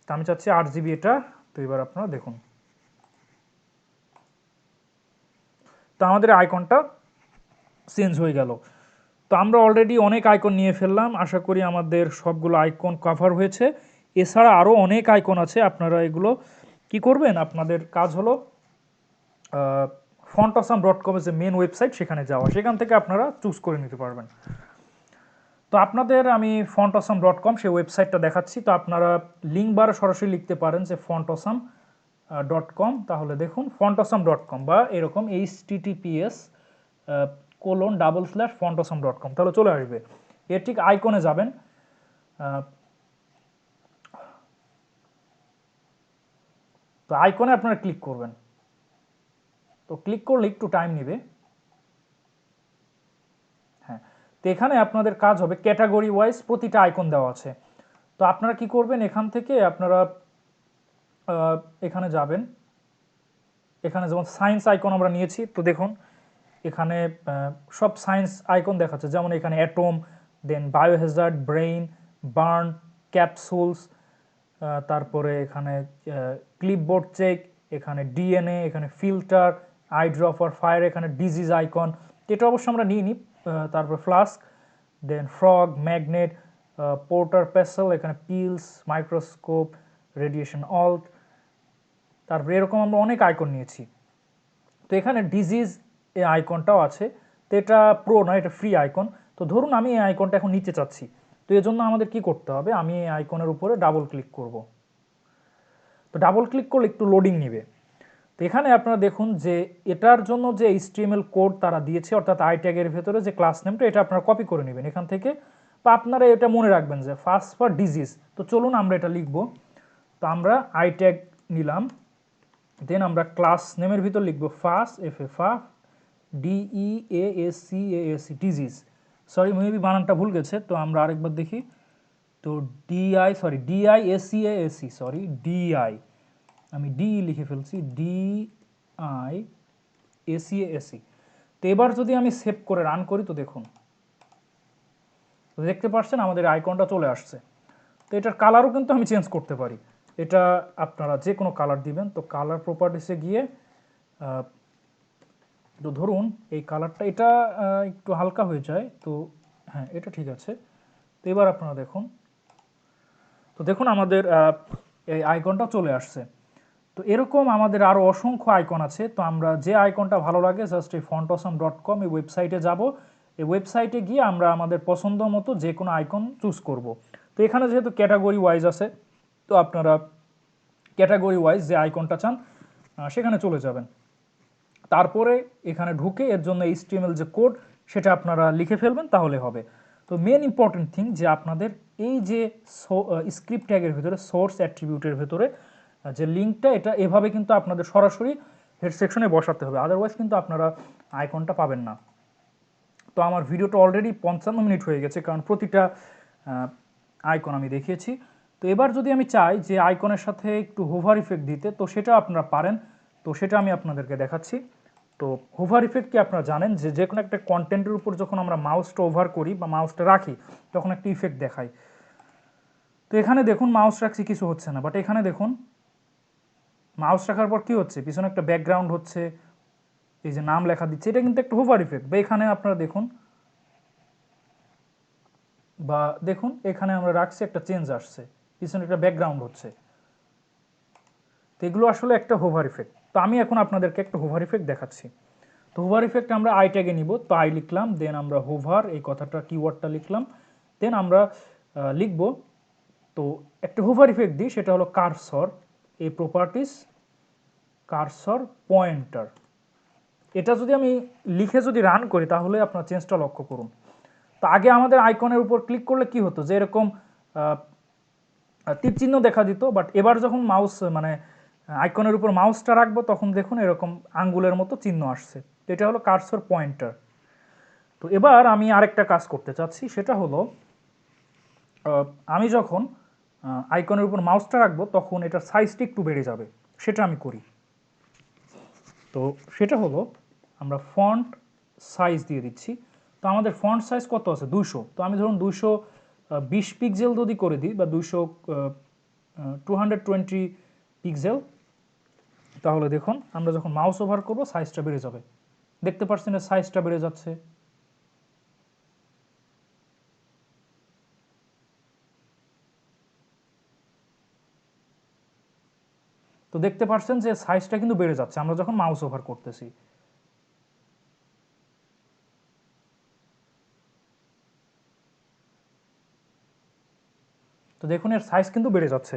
তো আমি চাচ্ছি 8GB এটা। তো এবার আপনারা দেখুন, তো আমাদের আইকনটা চেঞ্জ হয়ে গেল। তো আমরা অলরেডি অনেক আইকন নিয়ে ফেললাম, আশা করি আমাদের সবগুলো আইকন কভার হয়েছে। এছাড়া আরও অনেক আইকন আছে, আপনারা এগুলো কি করবেন, আপনাদের কাজ হলো fontasam.com যে মেন ওয়েবসাইট সেখানে যাওয়া, সেখান থেকে আপনারা চুজ করে নিতে পারবেন। তো আপনাদের আমি fontasam.com সেই ওয়েবসাইটটা দেখাচ্ছি। তো আপনারা লিঙ্ক বারে সরাসরি লিখতে পারেন যে fontasam.com, তাহলে দেখুন fontasam.com বা এরকম https://fontasam.com, তাহলে চলে আসবে। এর ঠিক আইকনে যাবেন, তো আইকনে আপনারা ক্লিক করবেন। তো ক্লিক করলে একটু টাইম নেবে। হ্যাঁ, তো এখানে আপনাদের কাজ হবে ক্যাটাগরি ওয়াইজ প্রতিটা আইকন দেওয়া আছে। তো আপনারা কি করবেন, এখান থেকে আপনারা এখানে যাবেন। এখানে যেমন সায়েন্স আইকন আমরা নিয়েছি, তো দেখুন এখানে সব সায়েন্স আইকন দেখাচ্ছে, যেমন এখানে অ্যাটম, দেন বায়োহ্যাজার্ড, ব্রেইন, বার্ন, ক্যাপসুলস, তারপরে এখানে ক্লিপবোর্ড চেক, এখানে ডিএনএ, এখানে ফিল্টার, আই ড্রপার, ফায়ার, এখানে ডিজিজ আইকন, এটা অবশ্য আমরা নিই নি। তারপর ফ্লাস্ক, দেন ফ্রগ, ম্যাগনেট, পোর্টার পেসেল, এখানে পিলস, মাইক্রোস্কোপ, রেডিয়েশন অল্ট, তারপরে এরকম আমরা অনেক আইকন নিয়েছি। তো এখানে ডিজিজ এই আইকনটাও আছে। তো এটা প্রো নয়, এটা ফ্রি আইকন। তো ধরুন আমি এই আইকনটা এখন নিতে চাচ্ছি, তো এর জন্য আমাদের কি করতে হবে, আমি এই আইকনের উপরে ডাবল ক্লিক করব। তো ডাবল ক্লিক করলে একটু লোডিং নেবে। তো এখানে আপনারা দেখুন যে এটার জন্য যে HTML কোড তারা দিয়েছে, অর্থাৎ আই ট্যাগের ভেতরে যে ক্লাস নেমটা, এটা আপনারা কপি করে নেবেন এখান থেকে, বা আপনারা এটা মনে রাখবেন যে ফার্স্ট ফর ডিজিজ। তো চলুন আমরা এটা লিখব। তো আমরা আই ট্যাগ নিলাম, দেন আমরা ক্লাস নেমের ভিতর লিখব ফাস, FA, DEASCASC, disease. Sorry maybe বানানটা ভুল গেছে, তো আমরা আরেকবার দেখি। তো DISCASC, সরি DI, আমি ডি লিখে ফেলছি, DIACASC। তো এবার যদি আমি সেভ করে রান করি তো দেখুন, তো দেখতে পাচ্ছেন আমাদের আইকনটা চলে আসছে। তো এটার কালারও কিন্তু আমি চেঞ্জ করতে পারি, এটা আপনারা যে কোনো কালার দিবেন। তো কালার প্রপার্টিসে গিয়ে তো ধরুন এই কালারটা, এটা একটু হালকা হয়ে যায়, তো হ্যাঁ এটা ঠিক আছে। তো এবার আপনারা দেখুন, তো দেখুন আমাদের এই আইকনটা চলে আসছে। তো এরকম আমাদের আরও অসংখ্য আইকন আছে। তো আমরা যে আইকনটা ভালো লাগে জাস্ট এই fontasam.com এই ওয়েবসাইটে যাব। এই ওয়েবসাইটে গিয়ে আমরা আমাদের পছন্দ মতো যে কোনো আইকন চুজ করব। তো এখানে যেহেতু ক্যাটাগরি ওয়াইজ আছে, তো আপনারা ক্যাটাগরি ওয়াইজ যে আইকনটা চান সেখানে চলে যাবেন। তারপরে এখানে ঢুকে এর জন্য HTML যে কোড সেটা আপনারা লিখে ফেলবেন, তাহলে হবে। তো মেন ইম্পর্টেন্ট থিং যে আপনাদের এই যে স্ক্রিপ্ট ট্যাগের ভিতরে সোর্স অ্যাট্রিবিউটের ভিতরে যে লিঙ্কটা, এটা এভাবে কিন্তু আপনাদের সরাসরি হেড সেকশনে বসাতে হবে, আদারওয়াইজ কিন্তু আপনারা আইকনটা পাবেন না। তো আমার ভিডিওটা অলরেডি 55 মিনিট হয়ে গেছে, কারণ প্রতিটা আইকন আমি দেখিয়েছি। তো এবার যদি আমি চাই যে আইকনের সাথে একটু হোভার ইফেক্ট দিতে, তো সেটা আপনারা পারেন। তো সেটা আমি আপনাদেরকে দেখাচ্ছি। তো হোভার ইফেক্ট কি আপনারা জানেন যে কোনো একটা কন্টেন্টের উপর যখন আমরা মাউসটা ওভার করি বা মাউসটা রাখি, তখন একটা ইফেক্ট দেখায়। তো এখানে দেখুন মাউস রাখছি, কিছু হচ্ছে না, বাট এখানে দেখুন মাউস রাখার পর কি হচ্ছে, পিছনে একটা ব্যাকগ্রাউন্ড হচ্ছে, এই যে নাম লেখা দিচ্ছে, এটা কিন্তু একটা হোভার ইফেক্ট। বা এখানে আপনারা দেখুন, বা দেখুন এখানে আমরা রাখছি, একটা চেঞ্জ আসছে, পিছনে একটা ব্যাকগ্রাউন্ড হচ্ছে। তো এগুলো আসলে একটা হোভার ইফেক্ট। তো আমি এখন আপনাদেরকে একটা হোভার ইফেক্ট দেখাচ্ছি। তো হোভার ইফেক্ট আমরা আই ট্যাগে নিব, তো আই লিখলাম, দেন আমরা হোভার এই কথাটা কিওয়ার্ডটা লিখলাম, দেন আমরা লিখব, তো একটা হোভার ইফেক্ট দিই, সেটা হলো কারসর, এই প্রপার্টিস কারসর পয়েন্টার। এটা যদি আমি লিখে যদি রান করি, তাহলে আপনার চেঞ্জটা লক্ষ্য করুন। তো আগে আমাদের আইকনের উপর ক্লিক করলে কি হতো, যে এরকম তীর চিহ্ন দেখা দিত, বাট এবার যখন মাউস মানে আইকনের উপর মাউসটা রাখবো, তখন দেখুন এরকম আঙ্গুলের মতো চিহ্ন আসছে। তো এটা হলো কারসর পয়েন্টার। তো এবার আমি আরেকটা কাজ করতে চাচ্ছি, সেটা হলো আমি যখন আইকনের উপর মাউসটা রাখবো, তখন এটার সাইজটা একটু বেড়ে যাবে, সেটা আমি করি। তো সেটা হলো আমরা ফন্ট সাইজ দিয়ে দিচ্ছি। তো আমাদের ফন্ট সাইজ কত আছে, 200। তো আমি ধরুন 220 পিক্সেল যদি করে দিই, বা 220 পিক্সেল, তাহলে দেখুন আমরা যখন মাউস ওভার করব, সাইজটা বেড়ে যাবে। দেখতে পাচ্ছেন সাইজটা বেড়ে যাচ্ছে। তো দেখতে পাচ্ছেন যে সাইজটা কিন্তু বেড়ে যাচ্ছে আমরা যখন মাউস ওভার করতেছি। তো দেখুন এর সাইজ কিন্তু বেড়ে যাচ্ছে।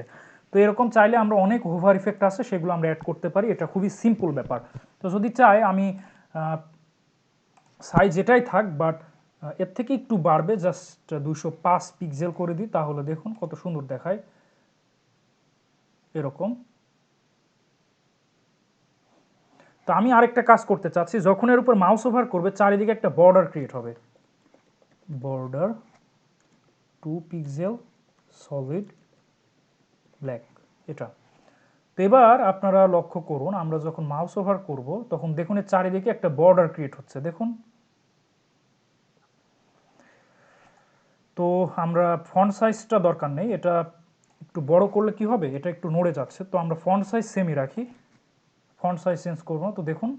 তো এরকম চাইলে আমরা অনেক হোভার ইফেক্ট আছে, সেগুলো আমরা অ্যাড করতে পারি। এটা খুবই সিম্পল ব্যাপার। তো যদি চাই আমি সাইজ এটাই থাক, বাট এর থেকে একটু বাড়বে, জাস্ট 205 পিক্সেল করে দিই, তাহলে দেখুন কত সুন্দর দেখায় এরকম। তো আমি আরেকটা কাজ করতে চাচ্ছি, যখন এর উপর মাউস ওভার করবে, চারিদিকে একটা বর্ডার ক্রিয়েট হবে, বর্ডার 2 পিক্সেল সলিড ব্ল্যাক, এটা। তো এবার আপনারা লক্ষ্য করুন, আমরা যখন মাউস ওভার করব, তখন দেখুন এর চারিদিকে একটা বর্ডার ক্রিয়েট হচ্ছে, দেখুন। তো আমরা ফন্ট সাইজটা দরকার নেই, এটা একটু বড় করলে কি হবে, এটা একটু নড়ে যাচ্ছে। তো আমরা ফন্ট সাইজ সেমই রাখি, ফন্ট সাইজ চেঞ্জ করব। তো দেখুন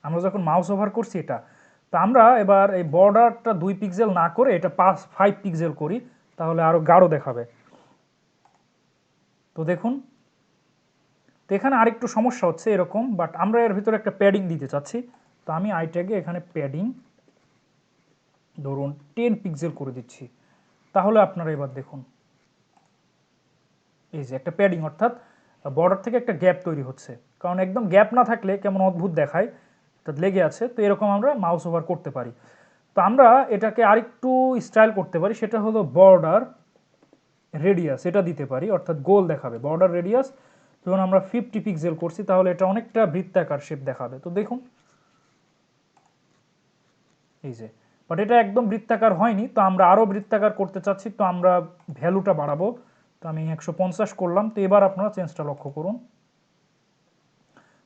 আমরা যখন মাউস ওভার করছি এটা, তো আমরা এবার এই বর্ডারটা 2 পিক্সেল না করে এটা 5 পিক্সেল করি, তাহলে আরো গাঢ় দেখাবে। তো দেখুন, তো এখানে আরেকটু সমস্যা হচ্ছে এরকম, বাট আমরা এর ভিতরে একটা প্যাডিং দিতে চাচ্ছি। তো আমি আই ট্যাগে এখানে প্যাডিং ধরুন 10 পিক্সেল করে দিচ্ছি, তাহলে আপনারা এবার দেখুন এই যে একটা প্যাডিং, অর্থাৎ বর্ডার থেকে একটা গ্যাপ তৈরি হচ্ছে। কারণ একদম গ্যাপ না থাকলে কেমন অদ্ভুত দেখায়, অর্থাৎ লেগে আছে। তো এরকম আমরা মাউস ওভার করতে পারি। তো আমরা এটাকে আরেকটু স্টাইল করতে পারি, সেটা হলো বর্ডার রেডিয়াস, এটা দিতে পারি, অর্থাৎ গোল দেখাবে। বর্ডার রেডিয়াস যখন আমরা 50 পিক্সেল করছি, তাহলে এটা অনেকটা বৃত্তাকার শেপ দেখাবে। তো দেখুন এই যে, বাট এটা একদম বৃত্তাকার হয়নি। তো আমরা আরও বৃত্তাকার করতে চাচ্ছি, তো আমরা ভ্যালুটা বাড়াবো। তো আমি 150 করলাম। তো এবার আপনারা চেঞ্জটা লক্ষ্য করুন।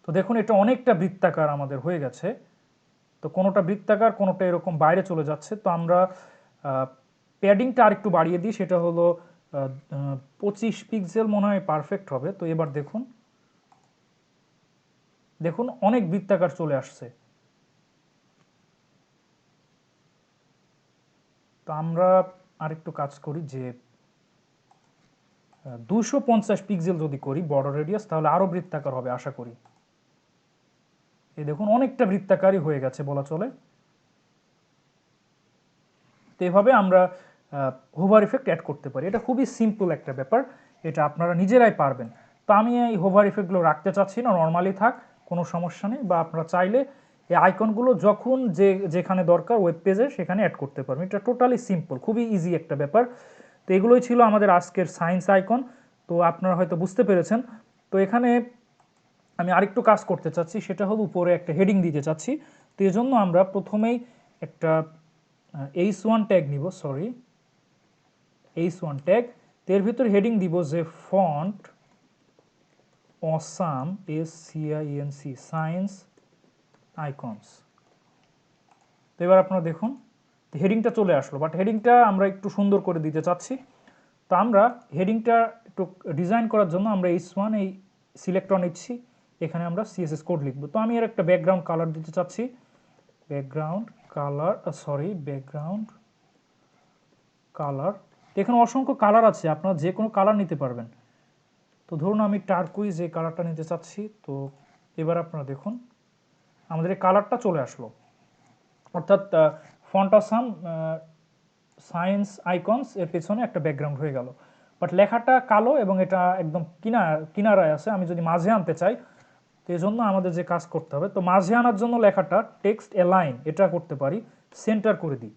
তো দেখুন এটা অনেকটা বৃত্তাকার আমাদের হয়ে গেছে। তো কোনোটা বৃত্তাকার, কোনোটা এরকম বাইরে চলে যাচ্ছে। তো আমরা প্যাডিংটা আরেকটু বাড়িয়ে দিই, সেটা হলো 25 পিক্সেল মনে হয় পারফেক্ট হবে। তো এবার দেখুন, দেখুন অনেক বৃত্তাকার চলে আসছে। তো আমরা আরেকটু কাজ করি, যে 250 পিক্সেল যদি করি বর্ডার রেডিয়াস, তাহলে আরও বৃত্তাকার হবে আশা করি। এই দেখুন অনেকটা বৃত্তাকারই হয়ে গেছে বলা চলে। তো এভাবে আমরা হোভার ইফেক্ট অ্যাড করতে পারি। এটা খুবই সিম্পল একটা ব্যাপার, এটা আপনারা নিজেরাই পারবেন। তো আমি এই হোভার ইফেক্টগুলো রাখতে চাচ্ছি না, নর্মালি থাক, কোনো সমস্যা নেই। বা আপনারা চাইলে এই আইকনগুলো যখন যেখানে দরকার ওয়েব পেজে সেখানে অ্যাড করতে পারবেন। এটা টোটালি সিম্পল, খুবই ইজি একটা ব্যাপার। তো এগুলোই ছিল আমাদের আজকের সায়েন্স আইকন। তো আপনারা হয়তো বুঝতে পেরেছেন। তো এখানে আমি আরেকটু কাজ করতে চাচ্ছি, সেটা হলো উপরে একটা হেডিং দিতে চাচ্ছি। তো এই জন্য আমরা প্রথমেই একটা h1 ট্যাগ নিব, সরি h1 ট্যাগ। তো এর ভিতরে হেডিং দিব যে font awesome, SCINC, science icons. তো এবার আপনারা দেখুন হেডিংটা চলে আসলো, বাট হেডিংটা আমরা একটু সুন্দর করে দিতে চাচ্ছি। তো আমরা হেডিংটা একটু ডিজাইন করার জন্য আমরা h1 এই সিলেক্টর নিচ্ছি, এখানে আমরা CSS কোড লিখব। তো আমি এর একটা ব্যাকগ্রাউন্ড কালার দিতে চাচ্ছি, ব্যাকগ্রাউন্ড কালার, ব্যাকগ্রাউন্ড কালার। এখানে অসংখ্য কালার আছে, আপনারা যে কোনো কালার নিতে পারবেন। তো ধরুন আমি টার্কুইজ এই কালারটা নিতে চাচ্ছি। তো এবার আপনারা দেখুন আমাদের এই কালারটা চলে আসলো, অর্থাৎ ফন্ট অসাম সায়েন্স আইকনস এর পেছনে একটা ব্যাকগ্রাউন্ড হয়ে গেল। বাট লেখাটা কালো এবং এটা একদম কিনারায় আছে। আমি যদি মাঝে আনতে চাই, তো এই জন্য আমাদের যে কাজ করতে হবে, তো মাঝে আনার জন্য লেখাটা টেক্সট অ্যালাইন এটা করতে পারি, সেন্টার করে দিই।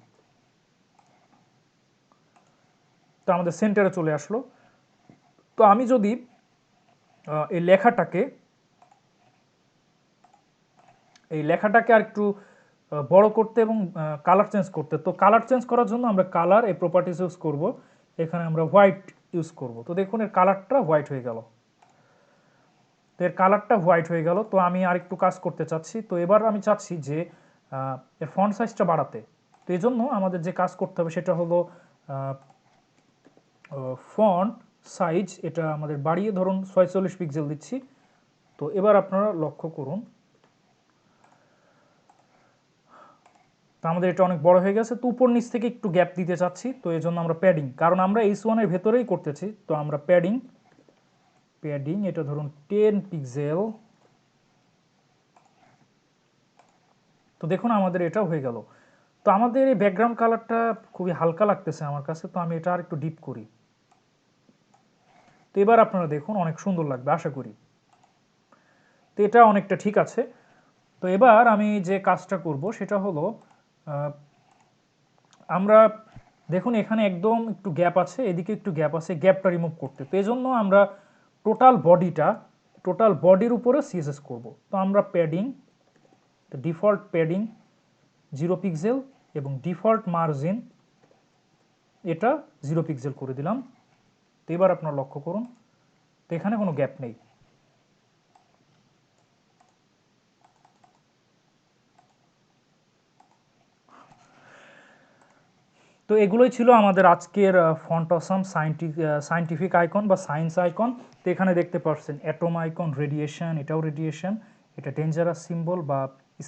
তো আমাদের সেন্টারে চলে আসলো। তো আমি যদি এই লেখাটাকে আর একটু বড় করতে এবং কালার চেঞ্জ করতে, তো কালার চেঞ্জ করার জন্য আমরা কালার এই প্রপার্টিস ইউজ করব। এখানে আমরা হোয়াইট ইউজ করব। তো দেখুন এর কালারটা হোয়াইট হয়ে গেল। তো এর কালারটা হোয়াইট হয়ে গেল। তো আমি আর একটু কাজ করতে চাচ্ছি। তো এবার আমি চাচ্ছি যে এর ফন্ট সাইজটা বাড়াতে। তো এই জন্য আমাদের যে কাজ করতে হবে সেটা হলো ফন্ট সাইজ এটা আমাদের বাড়িয়ে ধরুন 46 পিক্সেল দিচ্ছি। তো এবার আপনারা লক্ষ্য করুন, তো আমাদের এটা অনেক বড় হয়ে গেছে। তো উপর নিচ থেকে একটু গ্যাপ দিতে চাচ্ছি। তো এই জন্য আমরা প্যাডিং, কারণ আমরা h1 এর ভেতরেই করতেছি, তো আমরা প্যাডিং এটা ধরুন 10 পিক্সেল। তো দেখুন আমাদের এটা হয়ে গেল। তো আমাদের এই ব্যাকগ্রাউন্ড কালারটা খুবই হালকা লাগতেছে আমার কাছে, তো আমি এটা আর একটু ডিপ করি। তো এবার আপনারা দেখুন অনেক সুন্দর লাগবে আশা করি। তো এটা অনেকটা ঠিক আছে। তো এবার আমি যে কাজটা করব সেটা হলো আমরা দেখুন এখানে একদম একটু গ্যাপ আছে, এদিকে একটু গ্যাপ আছে, গ্যাপটা রিমুভ করতে। তো এই জন্য আমরা টোটাল বডির উপরে CSS করব। তো আমরা প্যাডিং, ডিফল্ট প্যাডিং 0 পিক্সেল এবং ডিফল্ট মার্জিন এটা 0 পিক্সেল করে দিলাম। তো এবার আপনারা লক্ষ্য করুন, তো এখানে কোনো গ্যাপ নেই। তো এগুলোই ছিল আমাদের আজকের ফন্ট অসাম সায়েন্টিফিক আইকন বা সায়েন্স আইকন। তো এখানে দেখতে পাচ্ছেন অ্যাটম আইকন, রেডিয়েশন, এটাও রেডিয়েশন, এটা ডেঞ্জারাস সিম্বল বা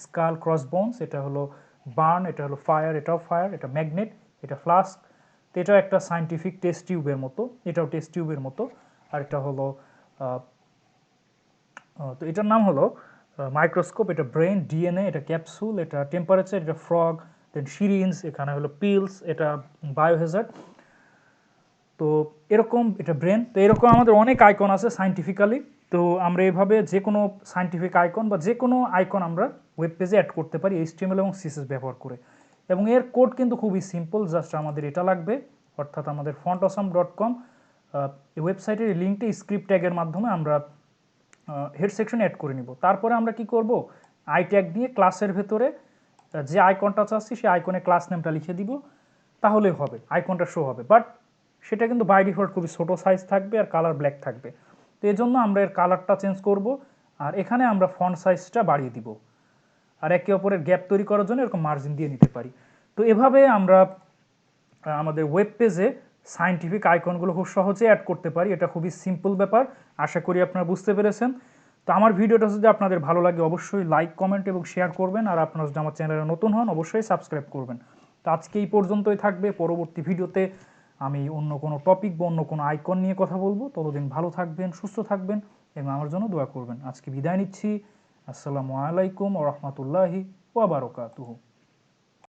স্কাল ক্রসবোনস, এটা হলো বার্ন, এটা হলো ফায়ার, এটাও ফায়ার, এটা ম্যাগনেট, এটা ফ্লাস্ক। তো এটাও একটা সায়েন্টিফিক টেস্ট টিউবের মতো, এটাও টেস্ট টিউবের মতো। আর এটা হলো তো এটার নাম হলো মাইক্রোস্কোপ, এটা ব্রেন, DNA, এটা ক্যাপসুল, এটা টেম্পারেচার, এটা ফ্রগ, দেন সিরিঞ্জ, এখানে হলো পিলস, এটা বায়োহ্যাজার্ড। তো এরকম এটা ব্রেন। তো এরকম আমাদের অনেক আইকন আছে সায়েন্টিফিক্যালি। তো আমরা এভাবে যে কোনো সায়েন্টিফিক আইকন বা যে কোনো আইকন আমরা ওয়েব পেজে অ্যাড করতে পারি HTML এবং CSS ব্যবহার করে। এবং এর কোড কিন্তু খুবই সিম্পল, জাস্ট আমাদের এটা লাগবে, অর্থাৎ আমাদের fontawesome.com এই ওয়েবসাইটের লিঙ্কটি স্ক্রিপ্ট ট্যাগের মাধ্যমে আমরা হেড সেকশন অ্যাড করে নিব। তারপরে আমরা কি করব, আই ট্যাগ দিয়ে ক্লাসের ভেতরে যে আইকনটা চাচ্ছি সেই আইকনে ক্লাস নেমটা লিখে দিব, তাহলে হবে, আইকনটা শো হবে। বাট সেটা কিন্তু বাই ডিফল্ট খুবই ছোট সাইজ থাকবে আর কালার ব্ল্যাক থাকবে। তো এই জন্য আমরা এর কালারটা চেঞ্জ করব আর এখানে আমরা ফন্ট সাইজটা বাড়িয়ে দিব। আর একে অপরের গ্যাপ তৈরি করার জন্য এরকম মার্জিন দিয়ে নিতে পারি। তো এভাবে আমরা আমাদের ওয়েব পেজে সায়েন্টিফিক আইকনগুলো খুব সহজে অ্যাড করতে পারি। এটা খুবই সিম্পল ব্যাপার, আশা করি আপনারা বুঝতে পেরেছেন। তো আমার ভিডিওটা যদি আপনাদের ভালো লাগে অবশ্যই লাইক, কমেন্ট এবং শেয়ার করবেন। আর আপনারা যদি আমার চ্যানেলে নতুন হন অবশ্যই সাবস্ক্রাইব করবেন। তো আজকে এই পর্যন্তই থাকবে। পরবর্তী ভিডিওতে আমি অন্য কোনো টপিক বা অন্য কোনো আইকন নিয়ে কথা বলবো। ততদিন ভালো থাকবেন, সুস্থ থাকবেন এবং আমার জন্য দোয়া করবেন। আজকে বিদায় নিচ্ছি। আসসালামু আলাইকুম ওয়া রাহমাতুল্লাহি ওয়া বারাকাতুহু।